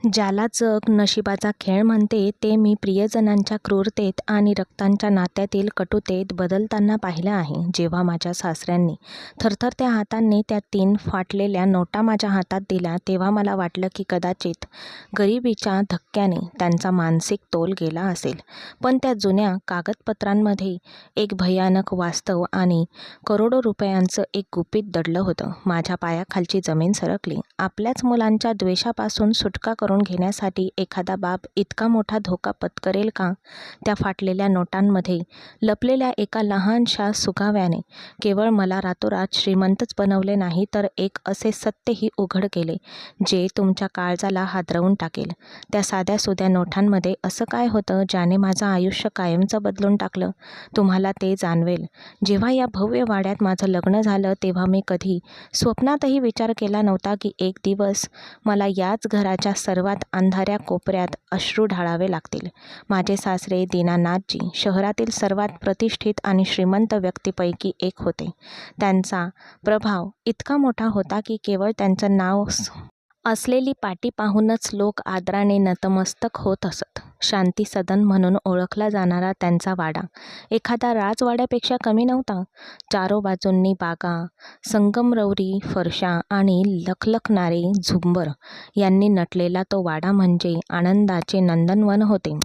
ज्याला जग नशिबाचा खेळ म्हणते ते मी प्रियजनांच्या क्रूरतेत आणि रक्तांच्या नात्यातील कटुतेत बदलताना पाहिलं आहे. जेव्हा माझ्या सासऱ्यांनी थरथरत्या हातांनी त्या 3 फाटलेल्या नोटा माझ्या हातात दिल्या, तेव्हा मला वाटलं की कदाचित गरिबीच्या धक्क्याने त्यांचा मानसिक तोल गेला असेल. पण त्या जुन्या कागदपत्रांमध्ये एक भयानक वास्तव आणि करोडो रुपयांचं एक गुपित दडलं होतं. माझ्या पायाखालची जमीन सरकली. आपल्याच मुलांच्या द्वेषापासून सुटका करून घेण्यासाठी एखादा बाप इतका मोठा धोका पत्करेल का? त्या फाटलेल्या नोटांमध्ये लपलेल्या एका लहानशा सुगाव्याने केवळ मला रातोरात श्रीमंतच बनवले नाही, तर एक असे सत्यही उघड केले जे तुमच्या काळजाला हादरवून टाकेल. त्या साध्यासुध्या नोटांमध्ये असं काय होतं ज्याने माझं आयुष्य कायमचं बदलून टाकलं? तुम्हाला ते जाणवेल जेव्हा या भव्य वाड्यात माझं लग्न झालं. तेव्हा मी कधी स्वप्नातही विचार केला नव्हता की एक दिवस मला याच घराच्या सर्वात अंधाऱ्या कोपऱ्यात अश्रू ढाळावे लागतील. माझे सासरे दीनानाथजी शहरातील सर्वात प्रतिष्ठित आणि श्रीमंत व्यक्तीपैकी एक होते. त्यांचा प्रभाव इतका मोठा होता की केवळ त्यांचं नाव असलेली पाटी पाहूनच लोक आदराने नतमस्तक होत असत. शांती सदन म्हणून ओळखला जाणारा त्यांचा वाडा एखाद्या राजवाड्यापेक्षा कमी नव्हता. चारोबाजूंनी बागा, संगमरवरी फरशा आणि लखलखणारे झुंबर यांनी नटलेला तो वाडा म्हणजे आनंदाचे नंदनवन होते.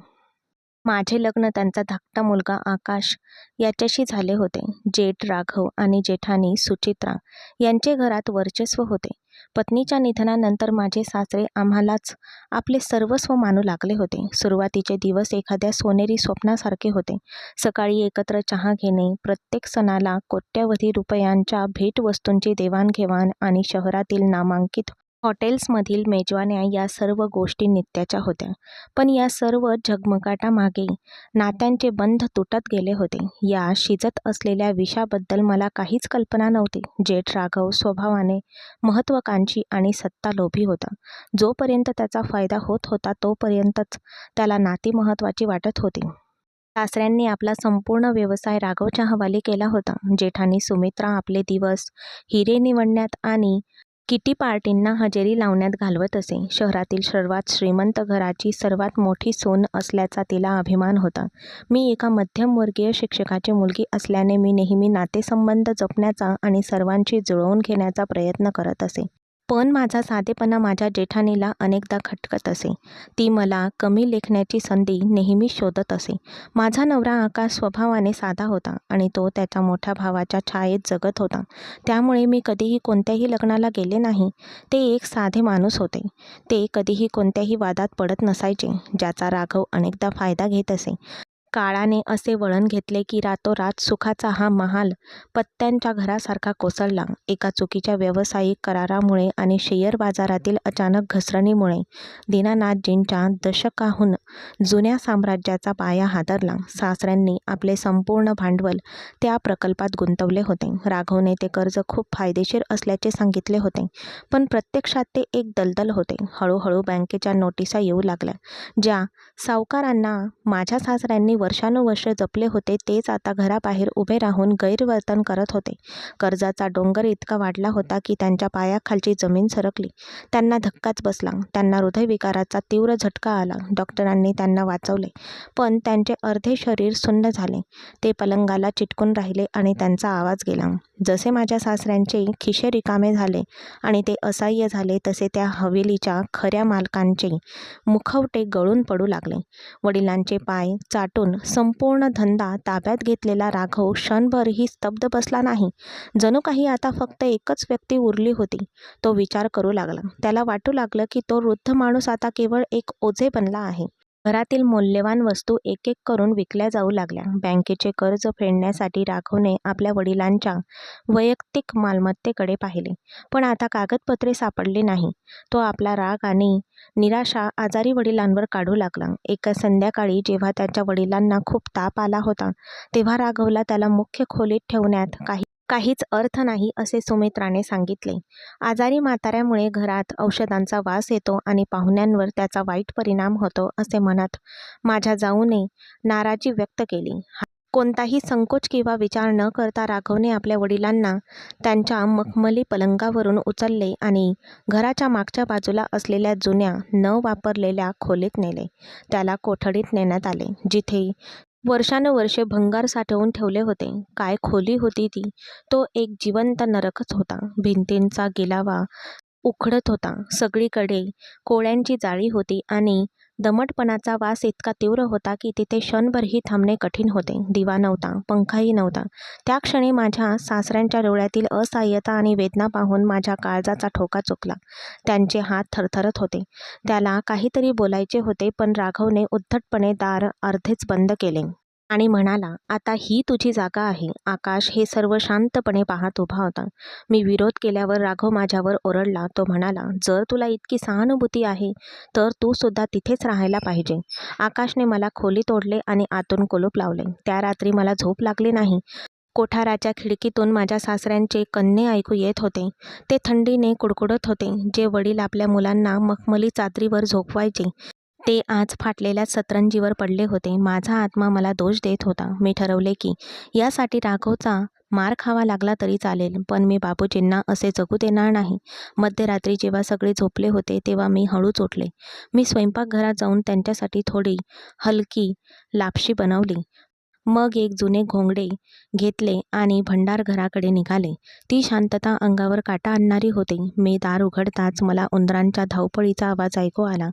माझे लग्न त्यांचा धाकटा मुलगा आकाश याच्याशी झाले होते. जेठ राघव आणि जेठानी सुचित्रा यांचे घरात वर्चस्व होते. पत्नीच्या निधनानंतर माझे सासरे आम्हालाच आपले सर्वस्व मानू लागले होते. सुरुवातीचे दिवस एखाद्या सोनेरी स्वप्नासारखे होते. सकाळी एकत्र चहा घेणे, प्रत्येक सणाला कोट्यवधी रुपयांच्या भेटवस्तूंची देवाणघेवाण आणि शहरातील नामांकित हॉटेल्समधील मेजवान्या या सर्व गोष्टी नित्याच्या होत्या. पण या सर्व झगमगाटामागे नात्यांचे बंध तुटत गेले होते. या शिजत असलेल्या विषाबद्दल मला काहीच कल्पना नव्हती. जेठ राघव स्वभावाने महत्त्वाकांक्षी आणि सत्तालोभी होता. जोपर्यंत त्याचा फायदा होत होता तोपर्यंतच त्याला नाती महत्त्वाची वाटत होती. सासऱ्यांनी आपला संपूर्ण व्यवसाय राघवच्या हवाली केला होता. जेठानी सुमित्रा आपले दिवस हिरे निवडण्यात आणि किटी पार्टींना हजेरी लावण्यात घालवत असे. शहरातील सर्वात श्रीमंत घराची सर्वात मोठी सून असल्याचा तिला अभिमान होता. मी एका मध्यमवर्गीय शिक्षकाची मुलगी असल्याने मी नेहमी नातेसंबंध जपण्याचा आणि सर्वांशी जुळवून घेण्याचा प्रयत्न करत असे. पण माझा साधेपणा माझ्या जेठानीला अनेकदा खटकत असे. ती मला कमी लेखण्याची संधी नेहमी शोधत असे. माझा नवरा आकाश स्वभावाने साधा होता आणि तो त्याच्या मोठ्या भावाच्या छायेत जगत होता. त्यामुळे मी कधीही कोणत्याही लग्नाला गेले नाही. ते एक साधे माणूस होते. ते कधीही कोणत्याही वादात पडत नसायचे, ज्याचा राघव अनेकदा फायदा घेत असे. काळाने असे वळण घेतले की रातोरात सुखाचा हा महाल पत्त्यांच्या घरासारखा कोसळला. एका चुकीच्या व्यावसायिक करारामुळे आणि शेअर बाजारातील अचानक घसरणीमुळे दीनानाथजींच्या दशकाहून जुन्या साम्राज्याचा पाया हादरला. सासऱ्यांनी आपले संपूर्ण भांडवल त्या प्रकल्पात गुंतवले होते. राघवने ते कर्ज खूप फायदेशीर असल्याचे सांगितले होते, पण प्रत्यक्षात ते एक दलदल होते. हळूहळू बँकेच्या नोटिसा येऊ लागल्या. ज्या सावकारांना माझ्या सासऱ्यांनी वर्षानुवर्षे जपले होते तेच आता घराबाहेर उभे राहून गैरवर्तन करत होते. कर्जाचा डोंगर इतका वाढला होता की त्यांच्या पायाखालची जमीन सरकली. त्यांना धक्काच बसला. त्यांना हृदयविकाराचा तीव्र झटका आला. डॉक्टरांनी त्यांना वाचवले, पण त्यांचे अर्धे शरीर सुन्न झाले. ते पलंगाला चिटकून राहिले आणि त्यांचा आवाज गेला. जसे माझ्या सासऱ्यांचे खिसे रिकामे झाले आणि ते असहाय्य झाले, तसे त्या हवेलीच्या खऱ्या मालकांचे मुखवटे गळून पडू लागले. वडिलांचे पाय चाटून संपूर्ण धंदा ताब्यात घेतलेला राघव क्षणभरही स्तब्ध बसला नाही. जणू काही आता फक्त एकच व्यक्ती उरली होती. तो विचार करू लागला. त्याला वाटू लागलं की तो वृद्ध माणूस आता केवळ एक ओझे बनला आहे. घरातील मौल्यवान वस्तू एक एक करून विकल्या जाऊ लागल्या. बँकेचे कर्ज फेडण्यासाठी राघवने आपल्या वडिलांच्या वैयक्तिक मालमत्तेकडे पाहिले, पण आता कागदपत्रे सापडली नाही. तो आपला राग आणि निराशा आजारी वडिलांवर काढू लागला. एका संध्याकाळी जेव्हा त्याच्या वडिलांना खूप ताप आला होता, तेव्हा राघवला त्याला मुख्य खोलीत ठेवण्यात काहीच अर्थ नाही असे सुमित्राने सांगितले. आजारी म्हाताऱ्यामुळे घरात औषधांचा वास येतो आणि पाहुण्यांवर त्याचा वाईट परिणाम होतो असे म्हणत माझ्या जाऊने नाराजी व्यक्त केली. कोणताही संकोच किंवा विचार न करता राघवने आपल्या वडिलांना त्यांच्या मखमली पलंगावरून उचलले आणि घराच्या मागच्या बाजूला असलेल्या जुन्या न वापरलेल्या खोलीत नेले. त्याला कोठडीत नेण्यात आले, जिथे वर्षानुवर्षे भंगार साठवून ठेवले होते. काय खोली होती ती! तो एक जिवंत नरकच होता. भिंतींचा गिलावा उखडत होता. सगळीकडे कोळ्यांची जाळी होती आणि दमटपणाचा वास इतका तीव्र होता की तिथे क्षणभरही थांबणे कठीण होते. दिवा नव्हता, पंखाही नव्हता. त्या क्षणी माझ्या सासऱ्यांच्या डोळ्यातील असहाय्यता आणि वेदना पाहून माझ्या काळजाचा ठोका चुकला. त्यांचे हात थरथरत होते. त्याला काहीतरी बोलायचे होते, पण राघवने उद्धटपणे दार अर्धेच बंद केले आणि म्हणाला, "आता ही तुझी जागा आहे." आकाश हे सर्व शांतपणे पाहत उभा होता. मी विरोध केल्यावर राघव माझ्यावर ओरडला. तो म्हणाला, "जर तुला इतकी सहानुभूती आहे तर तू सुद्धा तिथेच राहायला पाहिजे." आकाशने मला खोलीत ओढले आणि आतून कुलूप लावले. त्या रात्री मला झोप लागली नाही. कोठाराच्या खिडकीतून माझ्या सासऱ्यांचे कण्णे ऐकू येत होते. ते थंडीने कुडकुडत होते. जे वडील आपल्या मुलांना मखमली चादरीवर झोपवायचे, ते आज फाटलेल्या सतरंजीवर पडले होते. माझा आत्मा मला दोष देत होता. मी ठरवले की यासाठी राघवचा मार खावा लागला तरी चालेल, पण मी बाबूजींना असे जगू देणार नाही. मध्यरात्री जेव्हा सगळे झोपले होते तेव्हा मी हळूच उठले. मी स्वयंपाकघरात जाऊन त्यांच्यासाठी थोडी हलकी लापशी बनवली. मग एक जुने घोंगडे घेतले आणि भंडारघराकडे निघाले. ती शांतता अंगावर काटा आणणारी होती. मी दार उघडताच मला उंदरांच्या धावपळीचा आवाज ऐकू आला.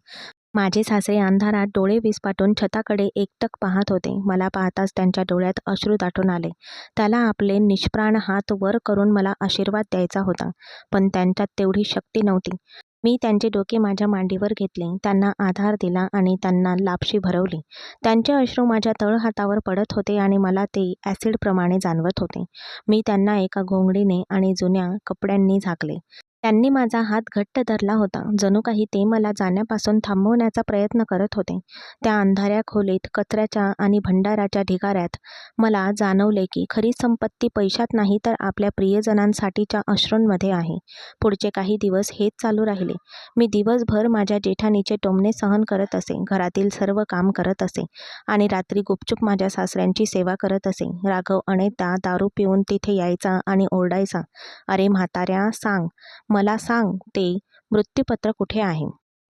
माझे सासरे अंधारात डोळे विस्पाटून छताकडे एकटक पाहत होते. मला पाहताच त्यांच्या डोळ्यात अश्रू दाटून आले. त्याला आपले निष्प्राण हात वर करून मला आशीर्वाद द्यायचा होता, पण त्यांच्यात तेवढी शक्ती नव्हती. मी त्यांचे डोके माझ्या मांडीवर घेतले, त्यांना आधार दिला आणि त्यांना लापशी भरवली. त्यांचे अश्रू माझ्या तळहातावर पडत होते आणि मला ते ॲसिडप्रमाणे जाणवत होते. मी त्यांना एका घोंगडीने आणि जुन्या कपड्यांनी झाकले. त्यांनी माझा हात घट्ट धरला होता, जणू काही ते मला जाण्यापासून थांबवण्याचा प्रयत्न करत होते. त्या अंधाऱ्या खोलीत, कचऱ्याच्या आणि भंडाराच्या ढिगाऱ्यात मला जाणवले की खरी संपत्ती पैशात नाही तर आपल्या प्रियजनांसाठीच्या अश्रूंमध्ये आहे. पुढचे काही दिवस हेच चालू राहिले. मी दिवसभर माझ्या जेठानीचे टोमणे सहन करत असे, घरातील सर्व काम करत असे आणि रात्री गुपचूप माझ्या सासऱ्यांची सेवा करत असे. राघव अनेकदा दारू पिऊन तिथे यायचा आणि ओरडायचा, "अरे म्हाताऱ्या, सांग, मला सांग, ते मृत्यूपत्र कुठे आहे?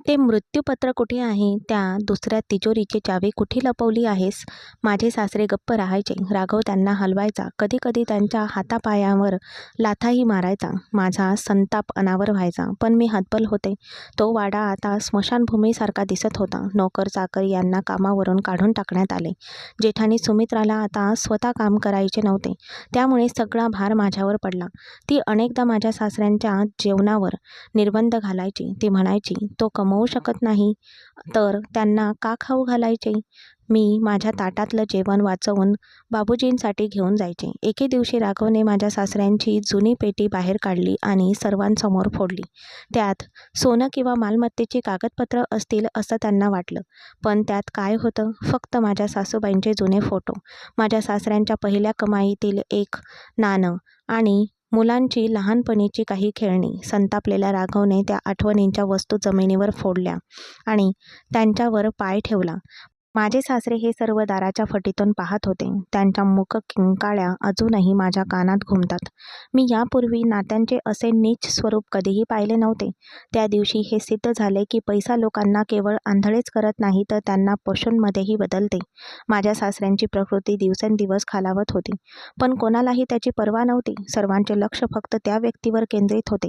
ते मृत्यूपत्र कुठे आहे? त्या दुसऱ्या तिजोरीची चावी कुठे लपवली आहेस?" माझे सासरे गप्प राहायचे. राघव त्यांना हलवायचा. कधीकधी त्यांच्या हातापायावर लाथाही मारायचा. माझा संताप अनावर व्हायचा, पण मी हतबल होते. तो वाडा आता स्मशानभूमीसारखा दिसत होता. नोकर चाकर यांना कामावरून काढून टाकण्यात आले. जेठानी सुमित्राला आता स्वतः काम करायचे नव्हते, त्यामुळे सगळा भार माझ्यावर पडला. ती अनेकदा माझ्या सासऱ्यांच्या जेवणावर निर्बंध घालायची. ती म्हणायची, "तो कमवू शकत नाही तर त्यांना का खाऊ घालायचे?" मी माझ्या ताटातलं जेवण वाचवून बाबूजींसाठी घेऊन जायचे. एके दिवशी राघवने माझ्या सासऱ्यांची जुनी पेटी बाहेर काढली आणि सर्वांसमोर फोडली. त्यात सोनं किंवा मालमत्तेची कागदपत्र असतील असं त्यांना वाटलं, पण त्यात काय होतं? फक्त माझ्या सासूबाईंचे जुने फोटो, माझ्या सासऱ्यांच्या पहिल्या कमाईतील एक नाणं आणि मुलांची लहानपणीची काही खेळणी. संतापलेल्या राघवने त्या आठवणींच्या वस्तू जमिनीवर फोडल्या आणि त्यांच्यावर पाय ठेवला. माझे सासरे हे सर्व दाराच्या फटीतून पाहत होते. त्यांच्या मूक किंकाळ्या अजूनही माझ्या कानात घुमतात. मी यापूर्वी नात्यांचे असे नीच स्वरूप कधीही पाहिले नव्हते. त्या दिवशी हे सिद्ध झाले की पैसा लोकांना केवळ आंधळेच करत नाही तर त्यांना पशूंमध्येही बदलते. माझ्या सासऱ्यांची प्रकृती दिवसेंदिवस खालावत होती, पण कोणालाही त्याची पर्वा नव्हती. सर्वांचे लक्ष फक्त त्या व्यक्तीवर केंद्रित होते.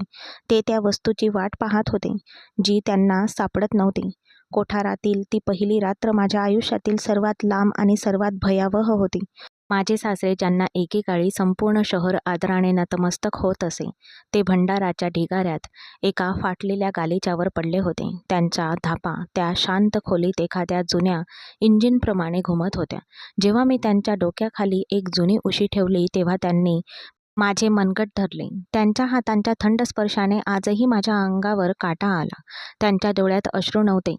ते त्या वस्तूची वाट पाहत होते जी त्यांना सापडत नव्हती. कोठारातील ती पहिली रात्र माझ्या आयुष्यातील सर्वात लांब आणि सर्वात भयावह होती. माझे सासरे, ज्यांना एकेकाळी संपूर्ण शहर आदराने नतमस्तक होत असे, ते भंडाराच्या ढिगाऱ्यात एका फाटलेल्या गालिच्यावर पडले होते. त्यांच्या धापा त्या शांत खोलीत एखाद्या जुन्या इंजिनप्रमाणे घुमत होत्या. जेव्हा मी त्यांच्या डोक्याखाली एक जुनी उशी ठेवली तेव्हा त्यांनी माझे मनगट धरले. त्यांच्या हातांच्या थंड स्पर्शाने आजही माझ्या अंगावर काटा आला. त्यांच्या डोळ्यात अश्रू नव्हते,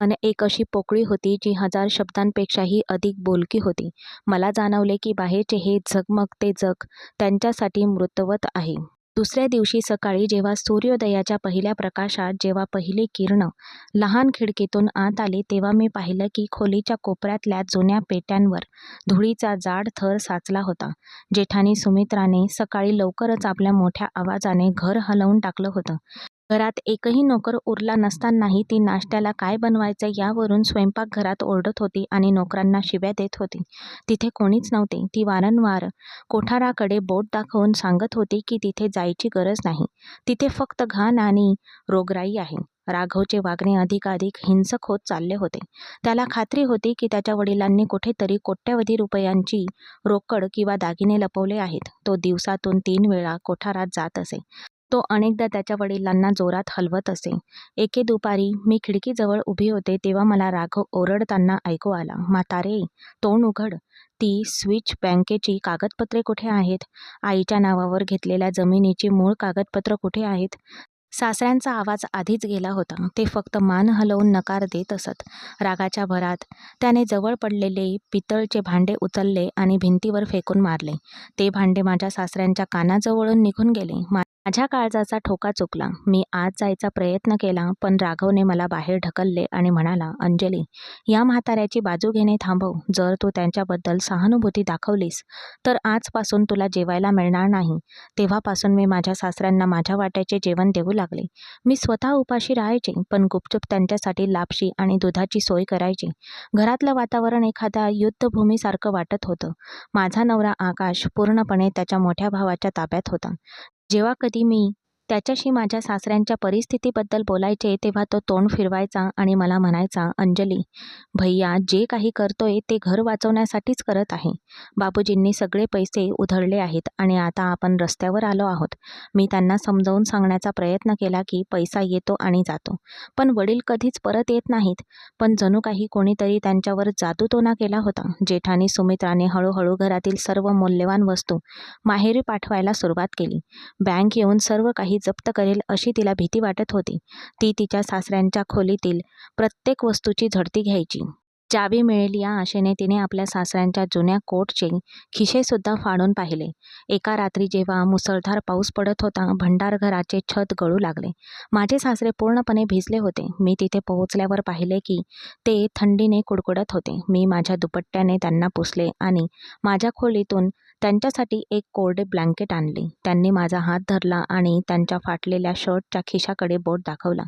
पण एक अशी पोकळी होती जी 1000 शब्दांपेक्षाही अधिक बोलकी होती. मला जाणवले की बाहेरचे हे झगमगते जग त्यांच्यासाठी मृतवत आहे. दुसऱ्या दिवशी सकाळी जेव्हा सूर्योदयाच्या पहिल्या प्रकाशात जेव्हा पहिली किरणं लहान खिडकीतून आत आली तेव्हा मी पाहिलं की खोलीच्या कोपऱ्यातल्या जुन्या पेट्यांवर धुळीचा जाड थर साचला होता. जेठानी सुमित्राने सकाळी लवकरच आपल्या मोठ्या आवाजाने घर हलवून टाकलं होतं. घरात एकही नोकर उरला नसतानाही ती नाश्त्याला काय बनवायचं यावरून स्वयंपाकघरात ओरडत होती आणि नोकरांना शिव्या देत होती. तिथे कोणीच नव्हते. ती वारंवार कोठाराकडे बोट दाखवून सांगत होती की तिथे जायची गरज नाही. तिथे फक्त घाण आणि रोगराई आहे. राघवचे वागणे अधिकाधिक हिंसक होत चालले होते. त्याला खात्री होती की त्याच्या वडिलांनी कुठेतरी कोट्यवधी रुपयांची रोकड किंवा दागिने लपवले आहेत. तो दिवसातून 3 वेळा कोठारात जात असे. तो अनेकदा त्याच्या वडिलांना जोरात हलवत असे. एके दुपारी मी खिडकीजवळ उभी होते तेव्हा मला राघव ओरडताना ऐकू आला, "म्हातारे, तोंड उघड. ती स्विच बँकेची कागदपत्रे कुठे आहेत? आईच्या नावावर घेतलेल्या जमिनीची मूळ कागदपत्र कुठे आहेत?" सासऱ्यांचा आवाज आधीच गेला होता. ते फक्त मान हलवून नकार देत असत. रागाच्या भरात त्याने जवळ पडलेले पितळचे भांडे उचलले आणि भिंतीवर फेकून मारले. ते भांडे माझ्या सासऱ्यांच्या कानाजवळून निघून गेले. माझ्या काळजाचा ठोका चुकला. मी आत जायचा प्रयत्न केला, पण राघवने मला बाहेर ढकलले आणि म्हणाला, "अंजली, या म्हाताऱ्याची बाजू घेणे थांबव. जर तू त्यांच्याबद्दल सहानुभूती दाखवलीस तर आजपासून तुला जेवायला मिळणार नाही." तेव्हापासून मी माझ्या सासऱ्यांना माझ्या वाट्याचे जेवण देऊ लागले. मी स्वतः उपाशी राहायचे, पण गुपचूप त्यांच्यासाठी लापशी आणि दुधाची सोय करायची. घरातलं वातावरण एखाद्या युद्धभूमीसारखं वाटत होतं. माझा नवरा आकाश पूर्णपणे त्याच्या मोठ्या भावाच्या ताब्यात होता. जेव्हा कधी मी त्याच्याशी माझ्या सासऱ्यांच्या परिस्थितीबद्दल बोलायचे तेव्हा तो तोंड फिरवायचा आणि मला म्हणायचा, "अंजली, भैया जे काही करतोय ते घर वाचवण्यासाठीच करत आहे. बाबूजींनी सगळे पैसे उधळले आहेत आणि आता आपण रस्त्यावर आलो आहोत." मी त्यांना समजावून सांगण्याचा प्रयत्न केला की पैसा येतो आणि जातो, पण वडील कधीच परत येत नाहीत. पण जणू काही कोणीतरी त्यांच्यावर जादूटोणा केला होता. जेठानी सुमित्राने हळूहळू घरातील सर्व मौल्यवान वस्तू माहेरी पाठवायला सुरुवात केली. बँक येऊन सर्व काही जप्त करेल अशी तिला भीती वाटत होती. ती तिच्या सासऱ्यांच्या खोलीतील प्रत्येक वस्तूची झडती घ्यायची. चावी मिळेल या आशेने तिने आपल्या सासऱ्यांच्या जुन्या कोटचे खिसेसुद्धा फाडून पाहिले. एका रात्री जेव्हा मुसळधार पाऊस पडत होता, भंडारघराचे छत गळू लागले. माझे सासरे पूर्णपणे भिजले होते. मी तिथे पोहोचल्यावर पाहिले की ते थंडीने कुडकुडत होते. मी माझ्या दुपट्ट्याने त्यांना पुसले आणि माझ्या खोलीतून त्यांच्यासाठी एक कोरडे ब्लँकेट आणले. त्यांनी माझा हात धरला आणि त्यांच्या फाटलेल्या शर्टच्या खिशाकडे बोट दाखवला.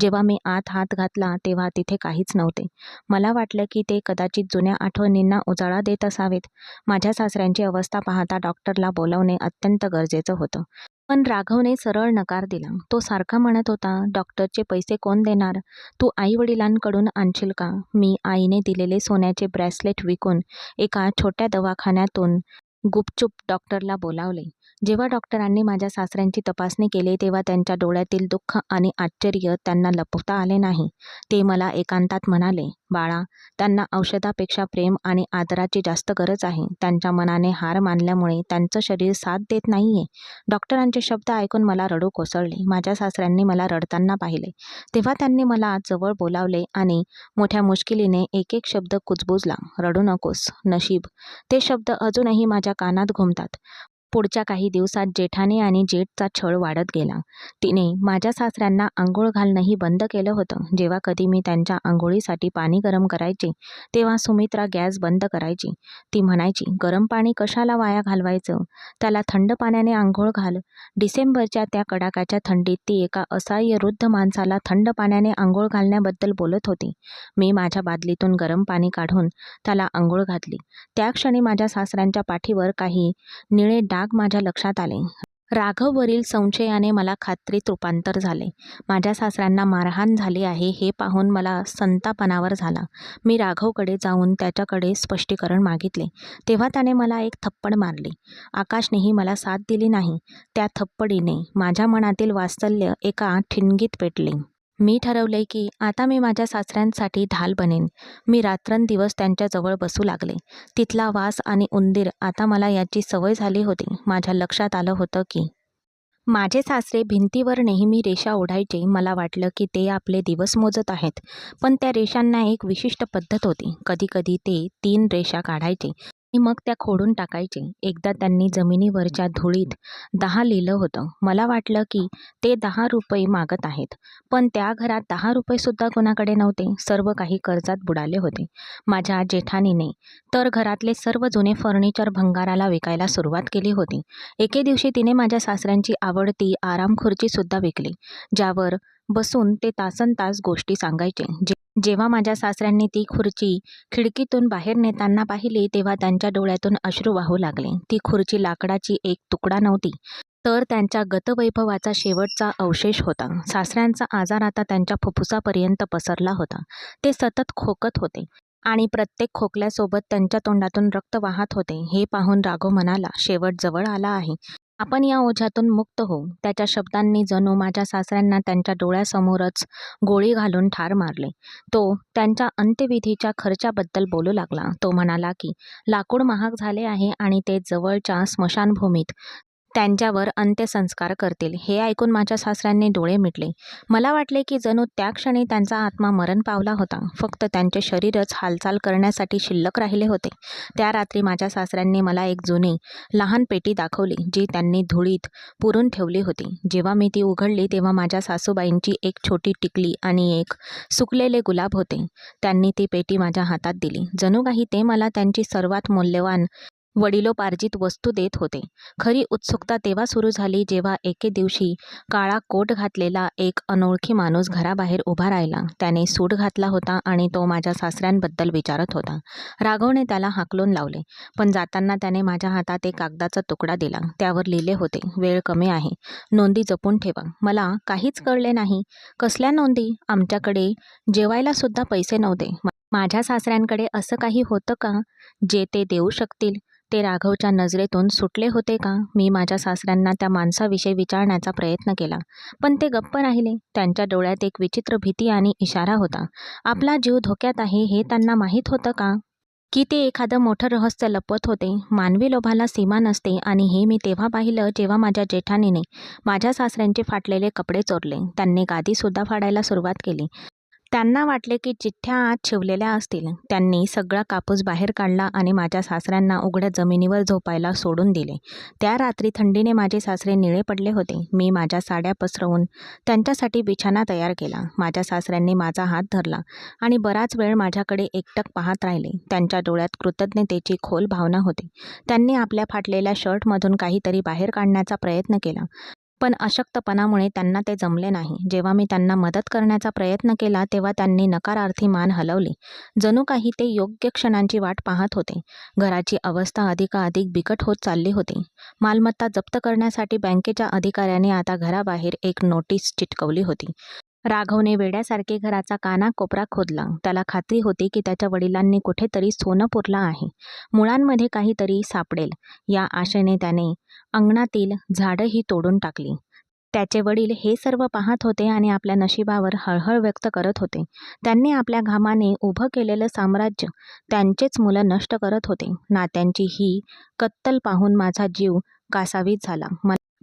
जेव्हा मी आत हात घातला तेव्हा तिथे काहीच नव्हते. मला वाटलं की ते कदाचित जुन्या आठवणींना उजाळा देत असावेत. माझ्या सासऱ्यांची अवस्था पाहता डॉक्टरला बोलावणे अत्यंत गरजेचं होतं. पण राघवने सरळ नकार दिला. तो सारखा म्हणत होता, "डॉक्टरचे पैसे कोण देणार? तू आई-वडिलांकडून आणशील का?" मी आईने दिलेले सोन्याचे ब्रेसलेट विकून एका छोट्या दवाखान्यातून गुपचूप डॉक्टरला बोलावले. जेव्हा डॉक्टरांनी माझ्या सासऱ्यांची तपासणी केली तेव्हा त्यांच्या डोळ्यातील दुःख आणि आश्चर्य त्यांना लपवता आले नाही. ते मला एकांतात म्हणाले, "बाळा, त्यांना औषधापेक्षा प्रेम आणि आदराची जास्त गरज आहे. त्यांच्या मनाने हार मानल्यामुळे त्यांचं शरीर साथ देत नाहीये." डॉक्टरांचे शब्द ऐकून मला रडू कोसळले. माझ्या सासऱ्यांनी मला रडताना पाहिले. तेव्हा त्यांनी मला जवळ बोलावले आणि मोठ्या मुश्किलीने एक एक शब्द कुजबुजला, "रडू नकोस, नशीब." ते शब्द अजूनही माझ्या कानात घुमतात. पुढच्या काही दिवसात जेठानी आणि जेठचा छळ वाढत गेला. तिने माझ्या सासऱ्यांना आंघोळ घालणंही बंद केलं होतं. जेव्हा कधी मी त्यांच्या आंघोळीसाठी पाणी गरम करायचे तेव्हा सुमित्रा गॅस बंद करायची. ती म्हणायची, "गरम पाणी कशाला वाया घालवायचं? त्याला थंड पाण्याने आंघोळ घाल." डिसेंबरच्या त्या कडाक्याच्या थंडीत ती एका असहाय्य वृद्ध माणसाला थंड पाण्याने आंघोळ घालण्याबद्दल बोलत होती. मी माझ्या बादलीतून गरम पाणी काढून त्याला आंघोळ घातली. त्या क्षणी माझ्या सासऱ्यांच्या पाठीवर काही निळे डाग माझ्या लक्षात आले. राघववरील संशयाने मला खात्रीत रूपांतर झाले. माझ्या सासऱ्यांना मारहाण झाली आहे हे पाहून मला संतापणावर झाला. मी राघवकडे जाऊन त्याच्याकडे स्पष्टीकरण मागितले. तेव्हा त्याने मला एक थप्पड मारली. आकाशनेही मला साथ दिली नाही. त्या थप्पडीने माझ्या मनातील वात्सल्य एका ठिणगीत पेटले. मी ठरवले की आता मी माझ्या सासऱ्यांसाठी ढाल बनेन. मी रात्रंदिवस त्यांच्याजवळ बसू लागले. तिथला वास आणि उंदीर आता मला याची सवय झाली होती. माझ्या लक्षात आलं होतं की माझे सासरे भिंतीवर नेहमी रेषा ओढायचे. मला वाटलं की ते आपले दिवस मोजत आहेत, पण त्या रेषांना एक विशिष्ट पद्धत होती. कधीकधी ते 3 रेषा काढायचे. आणि मग त्या खोडून टाकायचे. एकदा त्यांनी जमिनीवरच्या धुळीत 10 लिहिलं होतं. मला वाटलं की ते ₹10 मागत आहेत. पण त्या घरात ₹10 सुद्धा कोणाकडे नव्हते. सर्व काही कर्जात बुडाले होते. माझ्या जेठानीने तर घरातले सर्व जुने फर्निचर भंगाराला विकायला सुरुवात केली होती. एके दिवशी तिने माझ्या सासऱ्यांची आवडती आरामखुर्ची सुद्धा विकली, ज्यावर बसून ते तासनतास गोष्टी सांगायचे. जेव्हा माझ्या सासऱ्यांनी ती खुर्ची खिडकीतून बाहेर नेताना पाहिली, तेव्हा त्यांच्या डोळ्यातून अश्रू वाहू लागले. ती खुर्ची लाकडाची एक तुकडा नव्हती, तर त्यांच्या गतवैभवाचा शेवटचा अवशेष होता. सासऱ्यांचा आजार आता त्यांच्या फुफ्फुसापर्यंत पसरला होता. ते सतत खोकत होते आणि प्रत्येक खोकल्यासोबत त्यांच्या तोंडातून रक्त वाहत होते. हे पाहून राघव म्हणाला, शेवट जवळ आला आहे. आपण या ओझ्यातून मुक्त होऊ. त्याच्या शब्दांनी जणू माझ्या सासऱ्यांना त्यांच्या डोळ्यासमोरच गोळी घालून ठार मारले. तो त्यांच्या अंत्यविधीच्या खर्चाबद्दल बोलू लागला. तो म्हणाला की लाकूड महाग झाले आहे आणि ते जवळच्या स्मशानभूमीत त्यांच्यावर अंत्यसंस्कार करतील. हे ऐकून माझ्या सासऱ्यांनी डोळे मिटले. मला वाटले की जणू त्या क्षणी त्यांचा आत्मा मरण पावला होता. फक्त त्यांचे शरीरच हालचाल करण्यासाठी शिल्लक राहिले होते. त्या रात्री माझ्या सासऱ्यांनी मला एक जुनी लहान पेटी दाखवली, जी त्यांनी धुळीत पुरून ठेवली होती. जेव्हा मी ती उघडली, तेव्हा माझ्या सासूबाईंची एक छोटी टिकली आणि एक सुकलेले गुलाब होते. त्यांनी ती पेटी माझ्या हातात दिली, जणू काही ते मला त्यांची सर्वात मौल्यवान वडिलोपार्जित वस्तू देत होते. खरी उत्सुकता तेव्हा सुरू झाली, जेव्हा एके दिवशी काळा कोट घातलेला एक अनोळखी माणूस घराबाहेर उभा राहिला. त्याने सूट घातला होता आणि तो माझ्या सासऱ्यांबद्दल विचारत होता. राघवने त्याला हाकलून लावले, पण जाताना त्याने माझ्या हातात एक कागदाचा तुकडा दिला. त्यावर लिहिले होते, वेळ कमी आहे, नोंदी जपून ठेवा. मला काहीच कळले नाही. कसल्या नोंदी? आमच्याकडे जेवायला सुद्धा पैसे नव्हते. माझ्या सासऱ्यांकडे असं काही होतं का जे ते देऊ शकतील? ते राघवच्या नजरेतून सुटले होते का? मी माझ्या सासऱ्यांना त्या माणसाविषयी विचारण्याचा प्रयत्न केला, पण ते गप्प राहिले. त्यांच्या डोळ्यात एक विचित्र भीती आणि इशारा होता. आपला जीव धोक्यात आहे हे त्यांना माहीत होतं का? की ते एखादं मोठं रहस्य लपवत होते? मानवी लोभाला सीमा नसते. आणि हे मी तेव्हा पाहिलं, जेव्हा माझ्या जेठानीने माझ्या सासऱ्यांचे फाटलेले कपडे चोरले. त्यांनी गादीसुद्धा फाडायला सुरुवात केली. त्यांना वाटले की चिठ्ठ्या आत ठेवलेल्या असतील. त्यांनी सगळा कापूस बाहेर काढला आणि माझ्या सासऱ्यांना उघड्या जमिनीवर झोपायला सोडून दिले. त्या रात्री थंडीने माझे सासरे निळे पडले होते. मी माझ्या साड्या पसरवून त्यांच्यासाठी बिछाना तयार केला. माझ्या सासऱ्यांनी माझा हात धरला आणि बराच वेळ माझ्याकडे एकटक पाहत राहिले. त्यांच्या डोळ्यात कृतज्ञतेची खोल भावना होती. त्यांनी आपल्या फाटलेल्या शर्टमधून काहीतरी बाहेर काढण्याचा प्रयत्न केला, पण अशक्तपणामुळे त्यांना ते जमले नाही. जेव्हा मी त्यांना मदत करण्याचा प्रयत्न केला, तेव्हा त्यांनी नकारार्थी मान हलवली, जणू काही ते योग्य क्षणांची वाट पाहत होते. घराची अवस्था अधिकाधिक बिकट होत चालली होती. मालमत्ता जप्त करण्यासाठी बँकेच्या अधिकाऱ्याने आता घराबाहेर एक नोटीस चिटकवली होती. राघवने वेड्यासारखे घराचा कानाकोपरा खोदला. त्याला खात्री होती की त्याच्या वडिलांनी कुठेतरी सोनं पुरलं आहे. मुळांमध्ये काहीतरी सापडेल या आशेने त्याने अंगणातील झाडंही तोडून टाकली. त्याचे वडील हे सर्व पाहत होते आणि आपल्या नशिबावर हळहळ व्यक्त करत होते. त्यांनी आपल्या घामाने उभं केलेलं साम्राज्य त्यांचेच मुलं नष्ट करत होते. नात्यांची ही कत्तल पाहून माझा जीव कासावीस झाला.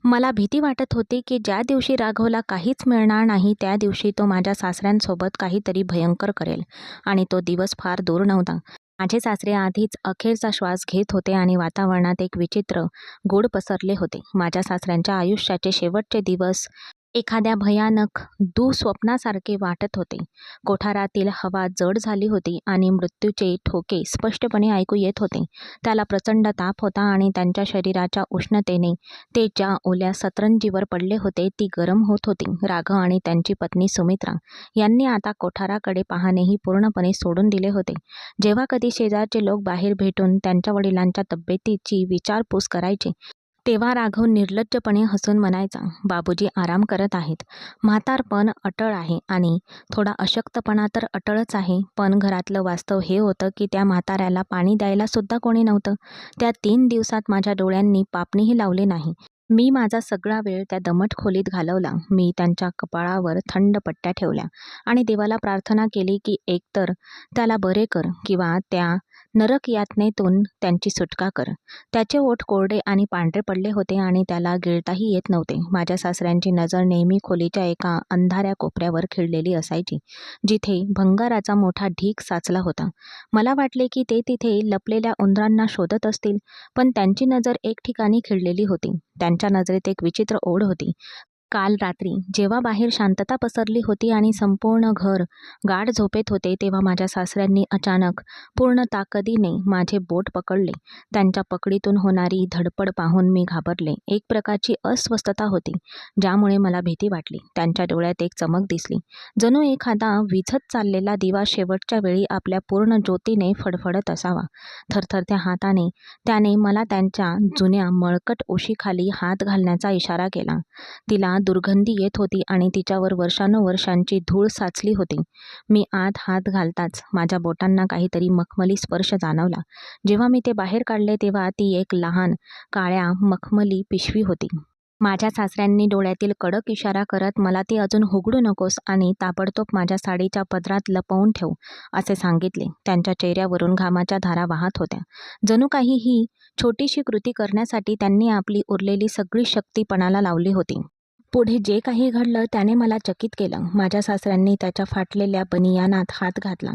मला भीती वाटत होती की ज्या दिवशी राघवला काहीच मिळणार नाही, त्या दिवशी तो माझ्या सासऱ्यांसोबत काहीतरी भयंकर करेल. आणि तो दिवस फार दूर नव्हता. माझे सासरे आधीच अखेरचा श्वास घेत होते आणि वातावरणात एक विचित्र गूढ पसरले होते. माझ्या सासऱ्यांच्या आयुष्याचे शेवटचे दिवस एखाद्या भयानक दुःस्वप्नासारखे वाटत होते. कोठारातील हवा जड झाली होती आणि मृत्यूचे ठोके स्पष्टपणे ऐकू येत होते. त्याला प्रचंड ताप होता आणि त्यांच्या शरीराच्या उष्णतेने ते ज्या ओल्या सतरंजीवर पडले होते ती गरम होत होती. राघव आणि त्यांची पत्नी सुमित्रा यांनी आता कोठाराकडे पाहणेही पूर्णपणे सोडून दिले होते. जेव्हा कधी शेजारचे लोक बाहेर भेटून त्यांच्या वडिलांच्या तब्येतीची विचारपूस करायचे, तेव्हा राघव निर्लज्जपणे हसून म्हणायचा, बाबूजी आराम करत आहेत. म्हातारपण अटळ आहे आणि थोडा अशक्तपणा तर अटळच आहे. पण घरातलं वास्तव हे होतं की त्या म्हाताऱ्याला पाणी द्यायला सुद्धा कोणी नव्हतं. त्या 3 दिवसात माझ्या डोळ्यांनी पापणीही लावली नाही. मी माझा सगळा वेळ त्या दमट खोलीत घालवला. मी त्यांच्या कपाळावर थंड पट्ट्या ठेवल्या आणि देवाला प्रार्थना केली की एकतर त्याला बरे कर किंवा त्या नरक यातनेतून त्यांची सुटका कर. त्याचे ओठ कोरडे आणि पांढरे पडले होते आणि त्याला गिळताही येत नव्हते. माझ्या सासऱ्यांची नजर नेहमी खोलीच्या एका अंधाऱ्या कोपऱ्यावर खिळलेली असायची, जिथे भंगाराचा मोठा ढीग साचला होता. मला वाटले की ते तिथे लपलेल्या उंदरांना शोधत असतील, पण त्यांची नजर एक ठिकाणी खिळलेली होती. त्यांच्या नजरेत एक विचित्र ओढ होती. काल रात्री जेव्हा बाहेर शांतता पसरली होती आणि संपूर्ण घर गाढ झोपेत होते, तेव्हा माझ्या सासऱ्यांनी अचानक पूर्ण ताकदीने माझे बोट पकडले. त्यांच्या पकडीतून होणारी धडपड पाहून मी घाबरले. एक प्रकारची अस्वस्थता होती, ज्यामुळे मला भीती वाटली. त्यांच्या डोळ्यात एक चमक दिसली, जणू एखादा विझत चाललेला दिवा शेवटच्या वेळी आपल्या पूर्ण ज्योतीने फडफडत असावा. थरथरत्या हाताने त्याने मला त्यांच्या जुन्या मळकट उशीखाली हात घालण्याचा इशारा केला. तिला दुर्गंधी येत होती आणि तिच्यावर वर्षानुवर्षांची धूळ साचली होती. मी आत हात घालताच माझ्या बोटांना काहीतरी मखमली स्पर्श जाणवला. जेव्हा मी ते बाहेर काढले तेव्हा ती एक लहान काळ्या मखमली पिशवी होती. माझ्या सासऱ्यांनी डोळ्यातील कडक इशारा करत मला ती अजून उघडू नकोस आणि ताबडतोब माझ्या साडीच्या पदरात लपवून ठेव असे सांगितले. त्यांच्या चेहऱ्यावरून घामाच्या धारा वाहत होत्या. जणू काही ही छोटीशी कृती करण्यासाठी त्यांनी आपली उरलेली सगळी शक्ती पणाला लावली होती. पुढे जे काही घडलं त्याने मला चकित केलं. माझ्या सासऱ्यांनी त्याच्या फाटलेल्या बनियानात हात घातला,